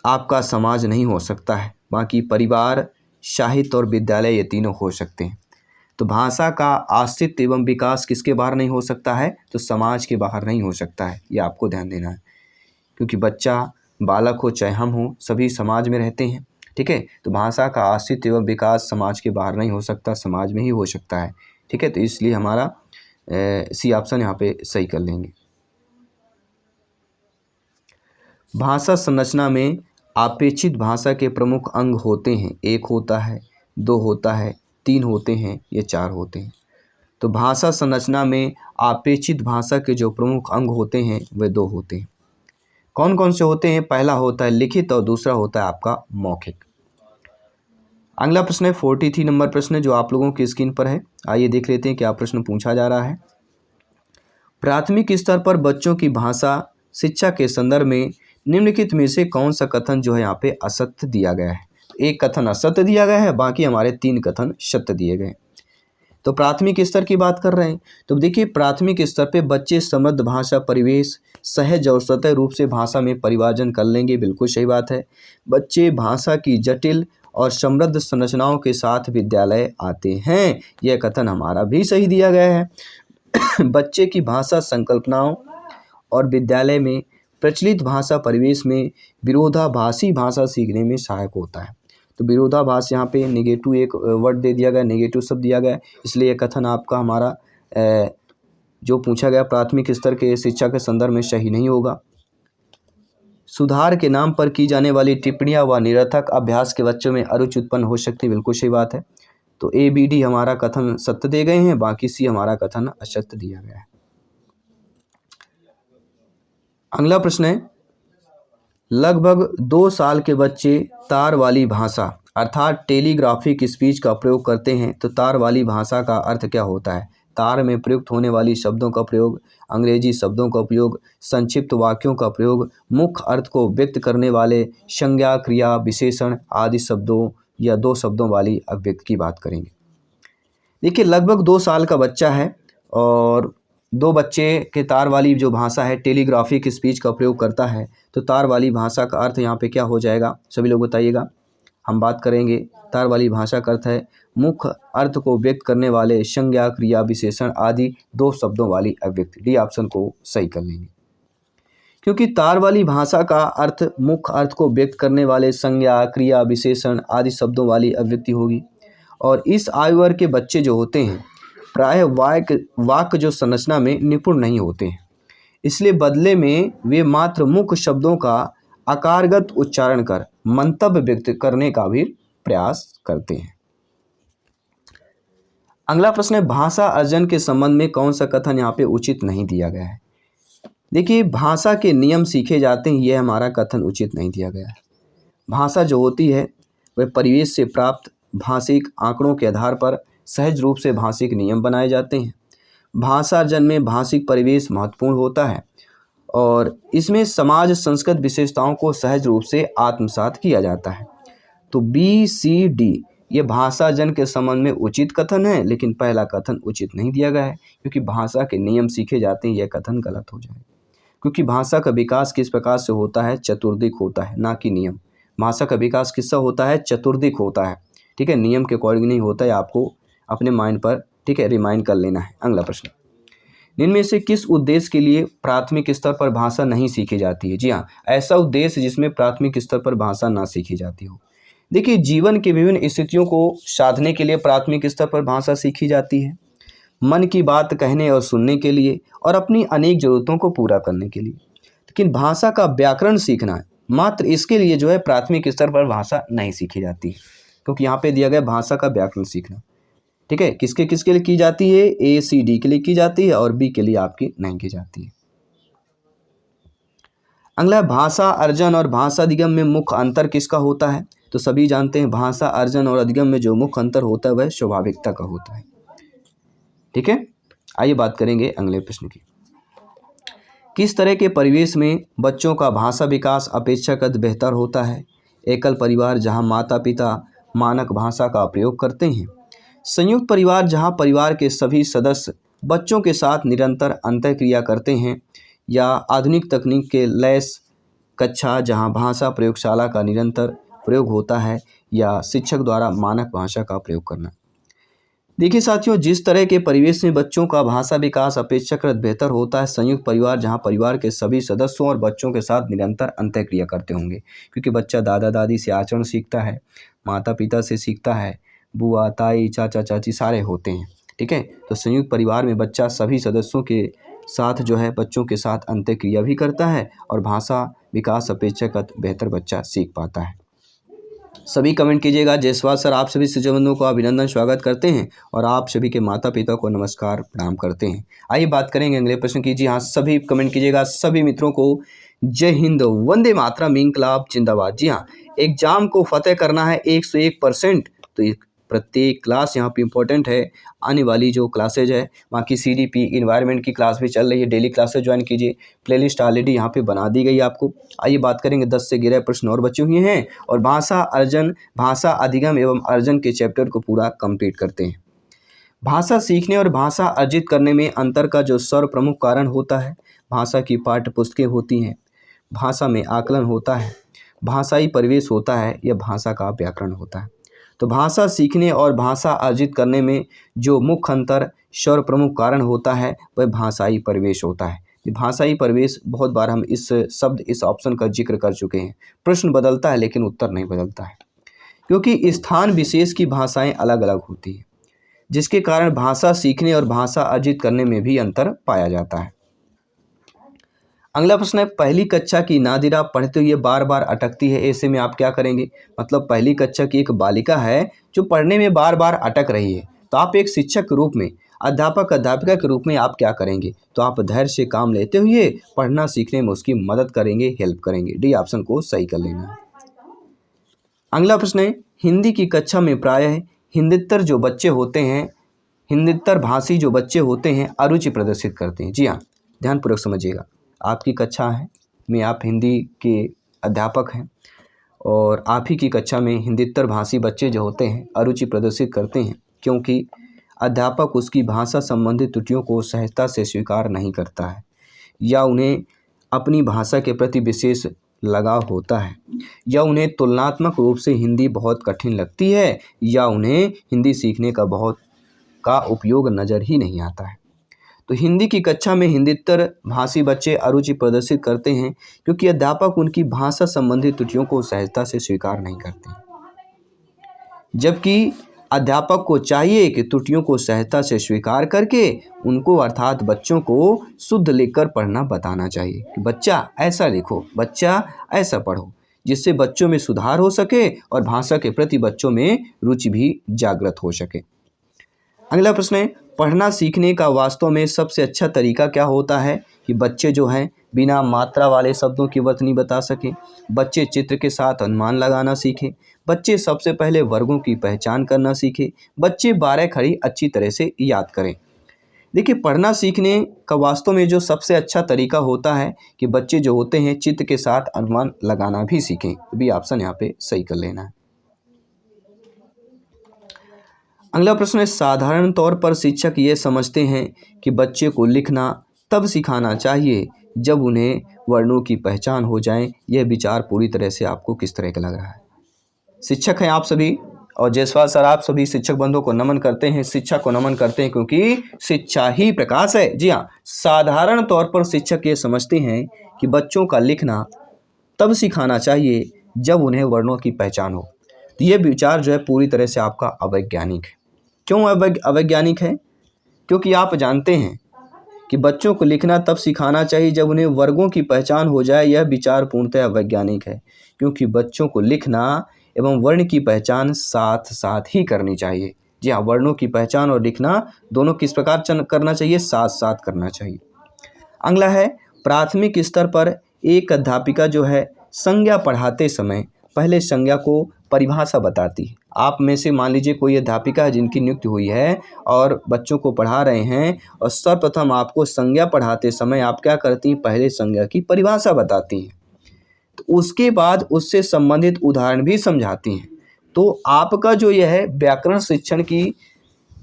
Speaker 1: आपका समाज नहीं हो सकता है, बाकी परिवार, साहित्य और विद्यालय ये तीनों हो सकते हैं। तो भाषा का अस्तित्व एवं विकास किसके बाहर नहीं हो सकता है? तो समाज के बाहर नहीं हो सकता है, ये आपको ध्यान देना है। क्योंकि बच्चा, बालक हो चाहे हम हो, सभी समाज में रहते हैं, ठीक है। तो भाषा का अस्तित्व एवं विकास समाज के बाहर नहीं हो सकता, समाज में ही हो सकता है, ठीक है। तो इसलिए हमारा सी ऑप्शन यहाँ पे सही कर लेंगे। भाषा संरचना में अपेक्षित भाषा के प्रमुख अंग होते हैं? 1 होता है, 2 होता है, 3 होते हैं, ये 4 होते हैं। तो भाषा संरचना में अपेक्षित भाषा के जो प्रमुख अंग होते हैं वे 2 होते हैं। कौन कौन से होते हैं? पहला होता है लिखित और दूसरा होता है आपका मौखिक। अगला प्रश्न है 43 नंबर प्रश्न जो आप लोगों की स्क्रीन पर है। आइए देख लेते हैं क्या प्रश्न पूछा जा रहा है। प्राथमिक स्तर पर बच्चों की भाषा शिक्षा के संदर्भ में निम्नलिखित में से कौन सा कथन जो है यहाँ पे असत्य दिया गया है? एक कथन असत्य दिया गया है, बाकी हमारे 3 कथन सत्य दिए गए। तो प्राथमिक स्तर की बात कर रहे हैं, तो देखिए प्राथमिक स्तर पे बच्चे समृद्ध भाषा परिवेश, सहज और सतह रूप से भाषा में परिवर्जन कर लेंगे, बिल्कुल सही बात है। बच्चे भाषा की जटिल और समृद्ध संरचनाओं के साथ विद्यालय आते हैं, यह कथन हमारा भी सही दिया गया है। बच्चे की भाषा संकल्पनाओं और विद्यालय में प्रचलित भाषा परिवेश में विरोधाभासी भाषा सीखने में सहायक होता है। तो विरोधाभास यहाँ पे नेगेटिव एक वर्ड दे दिया गया, नेगेटिव शब्द दिया गया, इसलिए यह कथन आपका हमारा जो पूछा गया प्राथमिक स्तर के शिक्षा के संदर्भ में सही नहीं होगा। सुधार के नाम पर की जाने वाली टिप्पणियाँ व निरर्थक अभ्यास के बच्चों में अरुचि उत्पन्न हो सकती है, बिल्कुल सही बात है। तो ABD हमारा कथन सत्य दे गए हैं, बाकी C हमारा कथन असत्य दिया गया है। अगला प्रश्न है, लगभग 2 साल के बच्चे तार वाली भाषा अर्थात टेलीग्राफिक स्पीच का प्रयोग करते हैं। तो तार वाली भाषा का अर्थ क्या होता है? तार में प्रयुक्त होने वाली शब्दों का प्रयोग, अंग्रेजी शब्दों का उपयोग, संक्षिप्त वाक्यों का प्रयोग, मुख्य अर्थ को व्यक्त करने वाले संज्ञा, क्रिया, विशेषण आदि शब्दों या 2 शब्दों वाली अभिव्यक्ति की बात करेंगे। देखिए, लगभग 2 साल का बच्चा है और 2 बच्चे के तार वाली जो भाषा है टेलीग्राफिक स्पीच का प्रयोग करता है। तो तार वाली भाषा का अर्थ यहाँ पे क्या हो जाएगा? सभी लोग बताइएगा। हम बात करेंगे तार वाली भाषा का अर्थ है मुख्य अर्थ को व्यक्त करने वाले संज्ञा, क्रिया, विशेषण आदि 2 शब्दों वाली अभिव्यक्ति। डी ऑप्शन को सही कर लेंगे। क्योंकि तार वाली भाषा का अर्थ मुख्य अर्थ को व्यक्त करने वाले संज्ञा, क्रिया, विशेषण आदि शब्दों वाली अभिव्यक्ति होगी। और इस आयु वर्ग के बच्चे जो होते हैं प्रायः वाक्य जो संरचना में निपुण नहीं होते हैं, इसलिए बदले में वे मात्र मुख्य शब्दों का आकारगत उच्चारण कर मंतव्य व्यक्त करने का भी प्रयास करते हैं। अगला प्रश्न है, भाषा अर्जन के संबंध में कौन सा कथन यहाँ पे उचित नहीं दिया गया है। देखिए, भाषा के नियम सीखे जाते हैं, यह हमारा कथन उचित नहीं दिया गया है। भाषा जो होती है वह परिवेश से प्राप्त भाषिक आंकड़ों के आधार पर सहज रूप से भाषिक नियम बनाए जाते हैं। भाषा अर्जन में भाषिक परिवेश महत्वपूर्ण होता है और इसमें समाज संस्कृत विशेषताओं को सहज रूप से आत्मसात किया जाता है। तो BCD ये भाषा अर्जन के संबंध में उचित कथन है, लेकिन पहला कथन उचित नहीं दिया गया है, क्योंकि भाषा के नियम सीखे जाते हैं, यह कथन गलत हो जाए। क्योंकि भाषा का विकास किस प्रकार से होता है, चतुर्दिक होता है, ना कि नियम। भाषा का विकास किससे होता है, चतुर्दिक होता है, ठीक है, नियम के अकॉर्डिंग नहीं होता है। आपको अपने माइंड पर, ठीक है, रिमाइंड कर लेना है। अगला प्रश्न, इनमें से किस उद्देश्य के लिए प्राथमिक स्तर पर भाषा नहीं सीखी जाती है। जी हाँ, ऐसा उद्देश्य जिसमें प्राथमिक स्तर पर भाषा ना सीखी जाती हो। देखिए, जीवन की विभिन्न स्थितियों को साधने के लिए प्राथमिक स्तर पर भाषा सीखी जाती है, मन की बात कहने और सुनने के लिए और अपनी अनेक ज़रूरतों को पूरा करने के लिए। लेकिन भाषा का व्याकरण सीखना है, मात्र इसके लिए जो है प्राथमिक स्तर पर भाषा नहीं सीखी जाती है, क्योंकि यहाँ पे दिया गया भाषा का व्याकरण सीखना, ठीक है, किसके किसके लिए की जाती है, ACD के लिए की जाती है और B के लिए आपकी नहीं की जाती है। अगला, भाषा अर्जन और भाषा अधिगम में मुख्य अंतर किसका होता है। तो सभी जानते हैं भाषा अर्जन और अधिगम में जो मुख्य अंतर होता है वह स्वाभाविकता का होता है, ठीक है। आइए बात करेंगे अगले प्रश्न की। किस तरह के परिवेश में बच्चों का भाषा विकास अपेक्षाकृत बेहतर होता है। एकल परिवार जहां माता पिता मानक भाषा का प्रयोग करते हैं, संयुक्त परिवार जहां परिवार के सभी सदस्य बच्चों के साथ निरंतर अंतःक्रिया करते हैं, या आधुनिक तकनीक के लैस कक्षा जहां भाषा प्रयोगशाला का निरंतर प्रयोग होता है, या शिक्षक द्वारा मानक भाषा का प्रयोग करना। देखिए साथियों, जिस तरह के परिवेश में बच्चों का भाषा विकास अपेक्षाकृत बेहतर होता है, संयुक्त परिवार जहां परिवार के सभी सदस्यों और बच्चों के साथ निरंतर अंतःक्रिया करते होंगे, क्योंकि बच्चा दादा दादी से आचरण सीखता है, माता पिता से सीखता है, बुआ ताई चाचा चाची सारे होते हैं, ठीक है। तो संयुक्त परिवार में बच्चा सभी सदस्यों के साथ जो है बच्चों के साथ अंतःक्रिया भी करता है और भाषा विकास अपेक्षाकृत बेहतर बच्चा सीख पाता है। सभी कमेंट कीजिएगा। जयसवाल सर आप सभी शिक्षकबंधुओं को अभिनंदन स्वागत करते हैं और आप सभी के माता पिता को नमस्कार प्रणाम करते हैं। आइए बात करेंगे अगले प्रश्न की। जी हाँ, सभी कमेंट कीजिएगा। सभी मित्रों को जय हिंद, वंदे मातरम, इंकलाब जिंदाबाद। जी हाँ, एग्जाम को फतेह करना है 101%, तो प्रत्येक क्लास यहाँ पे इम्पोर्टेंट है। आने वाली जो क्लासेज है वहाँ की CDP इन्वायरमेंट की क्लास भी चल रही है, डेली क्लासेज ज्वाइन कीजिए। प्लेलिस्ट ऑलरेडी यहाँ पे बना दी गई आपको। आइए बात करेंगे 10 से 11 प्रश्न और बचे हुए हैं और भाषा अर्जन, भाषा अधिगम एवं अर्जन के चैप्टर को पूरा कंप्लीट करते हैं। भाषा सीखने और भाषा अर्जित करने में अंतर का जो सर्वप्रमुख कारण होता है, भाषा की पाठ्य पुस्तकें होती हैं, भाषा में आकलन होता है, भाषाई परिवेश होता है, या भाषा का व्याकरण होता है। तो भाषा सीखने और भाषा अर्जित करने में जो मुख्य अंतर सर्वप्रमुख कारण होता है वह भाषाई परिवेश होता है। भाषाई परिवेश बहुत बार हम इस ऑप्शन का जिक्र कर चुके हैं। प्रश्न बदलता है लेकिन उत्तर नहीं बदलता है, क्योंकि स्थान विशेष की भाषाएं अलग अलग होती हैं, जिसके कारण भाषा सीखने और भाषा अर्जित करने में भी अंतर पाया जाता है। अगला प्रश्न है, पहली कक्षा की नादिरा पढ़ते हुए बार बार अटकती है, ऐसे में आप क्या करेंगे। मतलब पहली कक्षा की एक बालिका है जो पढ़ने में बार बार अटक रही है, तो आप एक शिक्षक के रूप में, अध्यापक अध्यापिका के रूप में आप क्या करेंगे। तो आप धैर्य से काम लेते हुए पढ़ना सीखने में उसकी मदद करेंगे, हेल्प करेंगे। डी ऑप्शन को सही कर लेना है। अगला प्रश्न है, हिंदी की कक्षा में प्रायः हिंदीतर जो बच्चे होते हैं, हिंदीतर भाषी जो बच्चे होते हैं अरुचि प्रदर्शित करते हैं। जी हाँ, ध्यानपूर्वक समझिएगा। आपकी कक्षा है में आप हिंदी के अध्यापक हैं और आप ही की कक्षा में हिंदीतर भाषी बच्चे जो होते हैं अरुचि प्रदर्शित करते हैं, क्योंकि अध्यापक उसकी भाषा संबंधित त्रुटियों को सहजता से स्वीकार नहीं करता है, या उन्हें अपनी भाषा के प्रति विशेष लगाव होता है, या उन्हें तुलनात्मक रूप से हिंदी बहुत कठिन लगती है, या उन्हें हिंदी सीखने का उपयोग नज़र ही नहीं आता है। तो हिंदी की कक्षा में हिंदीतर भाषी बच्चे अरुचि प्रदर्शित करते हैं क्योंकि अध्यापक उनकी भाषा संबंधी त्रुटियों को सहजता से स्वीकार नहीं करते, जबकि अध्यापक को चाहिए कि त्रुटियों को सहजता से स्वीकार करके उनको अर्थात बच्चों को शुद्ध लिखकर पढ़ना बताना चाहिए कि बच्चा ऐसा लिखो, बच्चा ऐसा पढ़ो, जिससे बच्चों में सुधार हो सके और भाषा के प्रति बच्चों में रुचि भी जागृत हो सके। अगला प्रश्न है, पढ़ना सीखने का वास्तव में सबसे अच्छा तरीका क्या होता है कि बच्चे जो हैं बिना मात्रा वाले शब्दों की वर्तनी बता सकें, बच्चे चित्र के साथ अनुमान लगाना सीखें, बच्चे सबसे पहले वर्गों की पहचान करना सीखें, बच्चे 12 खड़ी अच्छी तरह से याद करें। देखिए, पढ़ना सीखने का वास्तव में जो सबसे अच्छा तरीका होता है कि बच्चे जो होते हैं चित्र के साथ अनुमान लगाना भी सीखें। भी ऑप्शन यहाँ पे सही कर लेना है। अगला प्रश्न है, साधारण तौर पर शिक्षक ये समझते हैं कि बच्चे को लिखना तब सिखाना चाहिए जब उन्हें वर्णों की पहचान हो जाए। यह विचार पूरी तरह से आपको किस तरह का लग रहा है? शिक्षक हैं आप सभी, और जयसवाल सर आप सभी शिक्षक बंधुओं को नमन करते हैं, शिक्षा को नमन करते हैं, क्योंकि शिक्षा ही प्रकाश है। जी हाँ, साधारण तौर पर शिक्षक ये समझते हैं कि बच्चों का लिखना तब सिखाना चाहिए जब उन्हें वर्णों की पहचान हो। तो ये विचार जो है पूरी तरह से आपका अवैज्ञानिक है। क्यों अवैज्ञानिक है? क्योंकि आप जानते हैं कि बच्चों को लिखना तब सिखाना चाहिए जब उन्हें वर्गों की पहचान हो जाए। यह विचार पूर्णतः अवैज्ञानिक है, क्योंकि बच्चों को लिखना एवं वर्ण की पहचान साथ साथ ही करनी चाहिए। जी हाँ, वर्णों की पहचान और लिखना दोनों किस प्रकार करना चाहिए? साथ साथ करना चाहिए। अगला है, प्राथमिक स्तर पर एक अध्यापिका जो है संज्ञा पढ़ाते समय पहले संज्ञा को परिभाषा बताती है। आप में से मान लीजिए कोई अध्यापिका है जिनकी नियुक्ति हुई है और बच्चों को पढ़ा रहे हैं, और सर्वप्रथम आपको संज्ञा पढ़ाते समय आप क्या करती हैं? पहले संज्ञा की परिभाषा बताती हैं, तो उसके बाद उससे संबंधित उदाहरण भी समझाती हैं। तो आपका जो यह है व्याकरण शिक्षण की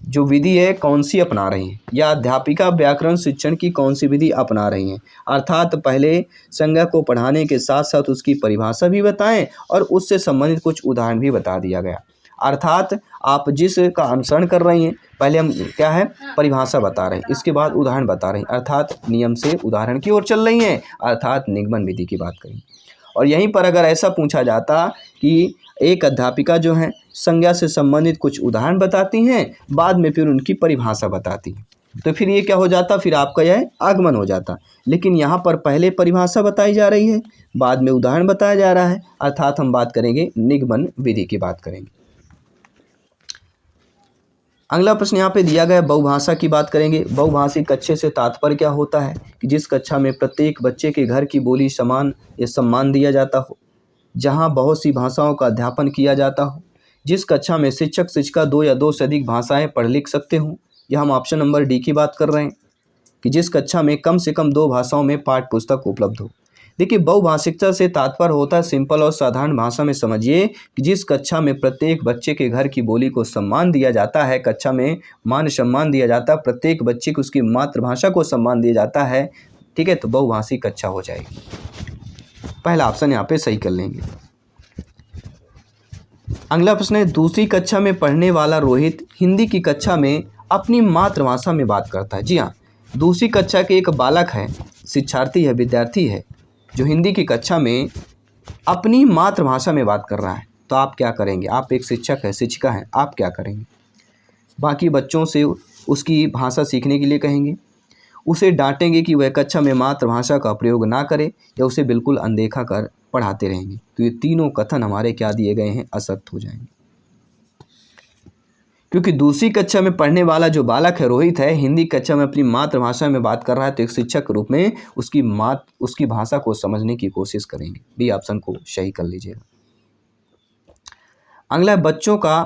Speaker 1: जो विधि है कौन सी अपना रही हैं, या अध्यापिका व्याकरण शिक्षण की कौन सी विधि अपना रही हैं? अर्थात पहले संज्ञा को पढ़ाने के साथ साथ उसकी परिभाषा भी बताएं और उससे संबंधित कुछ उदाहरण भी बता दिया गया। अर्थात आप जिसका अनुसरण कर रही हैं, पहले हम क्या है परिभाषा बता रहे हैं, इसके बाद उदाहरण बता रहे हैं, अर्थात नियम से उदाहरण की ओर चल रही हैं, अर्थात निगमन विधि की बात करें। और यहीं पर अगर ऐसा पूछा जाता कि एक अध्यापिका जो है संज्ञा से संबंधित कुछ उदाहरण बताती हैं, बाद में फिर उनकी परिभाषा बताती हैं, तो फिर ये क्या हो जाता? फिर आपका यह आगमन हो जाता। लेकिन यहाँ पर पहले परिभाषा बताई जा रही है, बाद में उदाहरण बताया जा रहा है, अर्थात हम बात करेंगे निगमन विधि की बात करेंगे। अगला प्रश्न यहाँ पे दिया गया, बहुभाषा की बात करेंगे। बहुभाषी कक्षा से तात्पर्य क्या होता है? कि जिस कक्षा में प्रत्येक बच्चे के घर की बोली समान या सम्मान दिया जाता हो, जहाँ बहुत सी भाषाओं का अध्यापन किया जाता हो, जिस कक्षा में शिक्षक शिक्षिका 2 या 2 से अधिक भाषाएं पढ़ लिख सकते हों। यह हम ऑप्शन नंबर डी की बात कर रहे हैं कि जिस कक्षा में कम से कम 2 भाषाओं में पाठ्य पुस्तक उपलब्ध हो। देखिए, बहुभाषिकता से तात्पर्य होता है, सिंपल और साधारण भाषा में समझिए, कि जिस कक्षा में प्रत्येक बच्चे के घर की बोली को सम्मान दिया जाता है, कक्षा में मान सम्मान दिया जाता है, प्रत्येक बच्चे को उसकी मातृभाषा को सम्मान दिया जाता है, ठीक है, तो बहुभाषी कक्षा हो जाएगी। पहला ऑप्शन यहाँ पे सही कर लेंगे। अगला प्रश्न है, दूसरी कक्षा में पढ़ने वाला रोहित हिंदी की कक्षा में अपनी मातृभाषा में बात करता है। जी हाँ, दूसरी कक्षा के एक बालक है, शिक्षार्थी है, विद्यार्थी है, जो हिंदी की कक्षा में अपनी मातृभाषा में बात कर रहा है, तो आप क्या करेंगे? आप एक शिक्षक है, शिक्षिका हैं, आप क्या करेंगे? बाकी बच्चों से उसकी भाषा सीखने के लिए कहेंगे, उसे डांटेंगे कि वह कक्षा में मातृभाषा का प्रयोग ना करे, या उसे बिल्कुल अनदेखा कर पढ़ाते रहेंगे? तो ये तीनों कथन हमारे क्या दिए गए हैं? असत्य हो जाएंगे, क्योंकि दूसरी कक्षा में पढ़ने वाला जो बालक है रोहित है, हिंदी कक्षा में अपनी मातृभाषा में बात कर रहा है, तो एक शिक्षक के रूप में उसकी भाषा को समझने की कोशिश करेंगे। बी ऑप्शन को सही कर लीजिएगा। अगला है, बच्चों का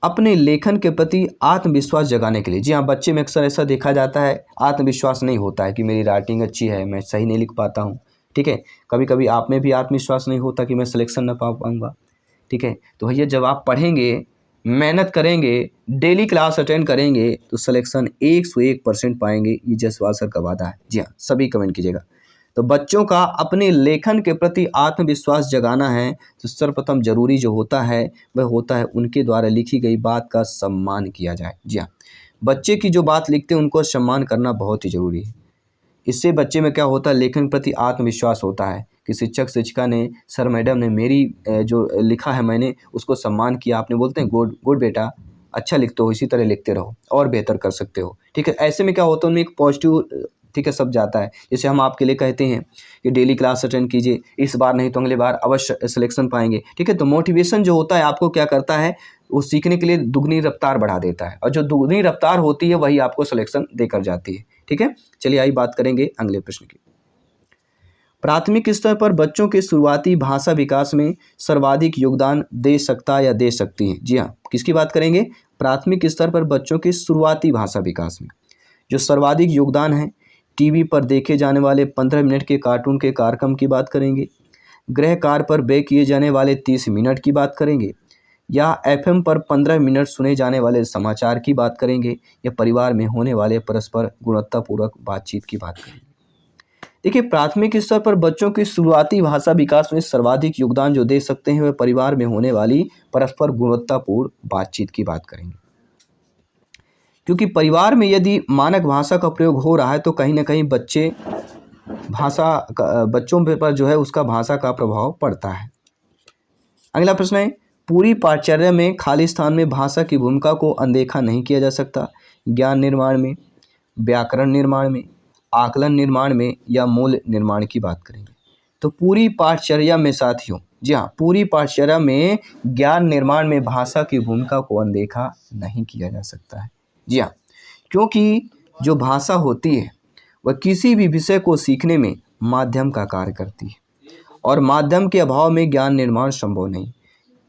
Speaker 1: अपने लेखन के प्रति आत्मविश्वास जगाने के लिए। जी हाँ, बच्चे में अक्सर ऐसा देखा जाता है, आत्मविश्वास नहीं होता है कि मेरी राइटिंग अच्छी है, मैं सही नहीं लिख पाता हूँ, ठीक है। कभी कभी आप में भी आत्मविश्वास नहीं होता कि मैं सिलेक्शन ना पा पाऊँगा, ठीक है। तो भैया जब आप पढ़ेंगे, मेहनत करेंगे, डेली क्लास अटेंड करेंगे, तो सिलेक्शन 101% पाएंगे। ये जयसवाल सर का वादा है। जी हाँ, सभी कमेंट कीजिएगा। तो बच्चों का अपने लेखन के प्रति आत्मविश्वास जगाना है, तो सर्वप्रथम जरूरी जो होता है वह होता है उनके द्वारा लिखी गई बात का सम्मान किया जाए। जी हाँ, बच्चे की जो बात लिखते हैं उनको सम्मान करना बहुत ही ज़रूरी है। इससे बच्चे में क्या होता है, लेखन प्रति आत्मविश्वास होता है कि शिक्षक शिक्षिका ने, सर मैडम ने मेरी जो लिखा है मैंने उसको सम्मान किया। आपने बोलते हैं गुड गुड बेटा, अच्छा लिखते हो, इसी तरह लिखते रहो और बेहतर कर सकते हो। ठीक है, ऐसे में क्या होता है उनमें एक पॉजिटिव ठीक है सब जाता है। जैसे हम आपके लिए कहते हैं कि डेली क्लास अटेंड कीजिए, इस बार नहीं तो अगले बार अवश्य सिलेक्शन पाएंगे। ठीक है, तो मोटिवेशन जो होता है आपको क्या करता है, वो सीखने के लिए दुगनी रफ्तार बढ़ा देता है, और जो दुगनी रफ्तार होती है वही आपको सिलेक्शन देकर जाती है। ठीक है, चलिए आइए बात करेंगे अगले प्रश्न की। प्राथमिक स्तर पर बच्चों के शुरुआती भाषा विकास में सर्वाधिक योगदान दे सकता या दे सकती है? जी हाँ, किसकी बात करेंगे? प्राथमिक स्तर पर बच्चों के शुरुआती भाषा विकास में जो सर्वाधिक योगदान है, टीवी पर देखे जाने वाले 15 मिनट के कार्टून के कार्यक्रम की बात करेंगे, गृह कार्य पर व्यय किए जाने वाले 30 मिनट की बात करेंगे, या एफएम पर 15 मिनट सुने जाने वाले समाचार की बात करेंगे, या परिवार में होने वाले परस्पर गुणवत्तापूर्वक बातचीत की बात करेंगे। देखिए, प्राथमिक स्तर पर बच्चों की शुरुआती भाषा विकास में सर्वाधिक योगदान जो दे सकते हैं वह परिवार में होने वाली परस्पर गुणवत्तापूर्ण बातचीत की बात करेंगे। क्योंकि परिवार में यदि मानक भाषा का प्रयोग हो रहा है तो कहीं ना कहीं बच्चों पर जो है उसका भाषा का प्रभाव पड़ता है। अगला प्रश्न है, पूरी पाठ्यचर्या में खाली स्थान में भाषा की भूमिका को अनदेखा नहीं किया जा सकता। ज्ञान निर्माण में, व्याकरण निर्माण में, आकलन निर्माण में, या मूल निर्माण की बात करेंगे। तो पूरी पाठ्यचर्या में साथियों, जी हाँ, पूरी पाठ्यचर्या में ज्ञान निर्माण में भाषा की भूमिका को अनदेखा नहीं किया जा सकता है। जी हाँ, क्योंकि जो भाषा होती है वह किसी भी विषय को सीखने में माध्यम का कार्य करती है, और माध्यम के अभाव में ज्ञान निर्माण संभव नहीं।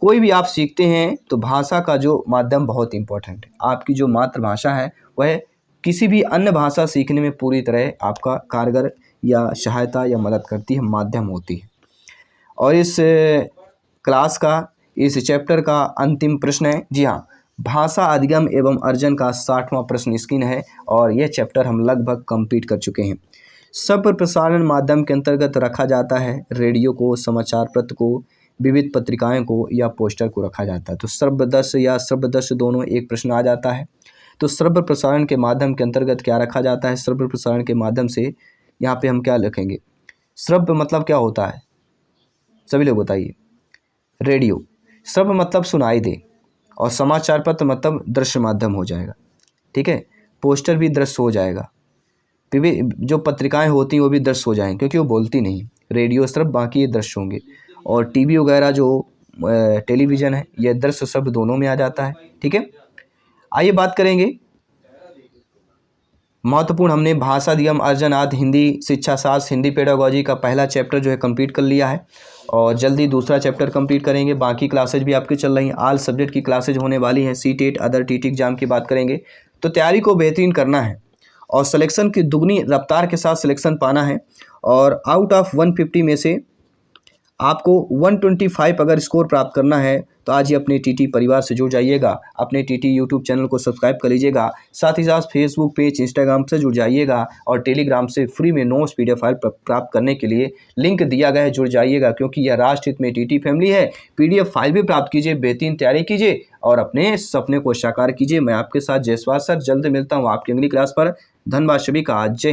Speaker 1: कोई भी आप सीखते हैं तो भाषा का जो माध्यम बहुत इंपॉर्टेंट है। आपकी जो मातृभाषा है वह किसी भी अन्य भाषा सीखने में पूरी तरह आपका कारगर या सहायता या मदद करती है, माध्यम होती है। और इस क्लास का, इस चैप्टर का अंतिम प्रश्न है, जी हाँ, भाषा अधिगम एवं अर्जन का 60वां प्रश्न स्क्रीन है, और यह चैप्टर हम लगभग कंप्लीट कर चुके हैं। शब्द प्रसारण माध्यम के अंतर्गत रखा जाता है रेडियो को, समाचार पत्र को, विविध पत्रिकाएं को, या पोस्टर को रखा जाता है। तो श्रव्यदर्शी या श्रव्यदर्शी दोनों एक प्रश्न आ जाता है। तो श्रव्य प्रसारण के माध्यम के अंतर्गत क्या रखा जाता है? श्रव्य प्रसारण के माध्यम से यहाँ पे हम क्या लिखेंगे? श्रव्य मतलब क्या होता है, सभी लोग बताइए। रेडियो। श्रव्य मतलब सुनाई दे, और समाचार पत्र मतलब दृश्य माध्यम हो जाएगा। ठीक है, पोस्टर भी दृश्य हो जाएगा, जो पत्रिकाएं होती हैं वो भी दृश्य हो जाएंगे क्योंकि वो बोलती नहीं। रेडियो श्रव्य, बाकी ये दृश्य होंगे। और टीवी वगैरह जो टेलीविज़न है ये दृश्य शब्द दोनों में आ जाता है। ठीक है, आइए बात करेंगे महत्वपूर्ण। हमने भाषा अधिगम अर्जन आदि हिंदी शिक्षा शास्त्र, हिंदी पेडागोजी का पहला चैप्टर जो है कंप्लीट कर लिया है, और जल्दी दूसरा चैप्टर कंप्लीट करेंगे। बाकी क्लासेज भी आपकी चल रही हैं, ऑल सब्जेक्ट की क्लासेज होने वाली हैं। सीटेट अदर टीटी एग्जाम की बात करेंगे। तो तैयारी को बेहतरीन करना है और सिलेक्शन की दुगनी रफ्तार के साथ सिलेक्शन पाना है। और आउट ऑफ 150 में से आपको 125 अगर स्कोर प्राप्त करना है तो आज ही अपने टीटी परिवार से जुड़ जाइएगा। अपने टीटी यूट्यूब चैनल को सब्सक्राइब कर लीजिएगा, साथ ही साथ फेसबुक पेज, इंस्टाग्राम से जुड़ जाइएगा, और टेलीग्राम से फ्री में नोट्स PDF फाइल प्राप्त करने के लिए लिंक दिया गया है, जुड़ जाइएगा। क्योंकि यह राष्ट्र हित में टीटी फैमिली है। PDF फाइल भी प्राप्त कीजिए, बेहतरीन तैयारी कीजिए और अपने सपने को साकार कीजिए। मैं आपके साथ जयसवाल सर, जल्द मिलता हूँ आपकी अगली क्लास पर। धन्यवाद सभी का। जय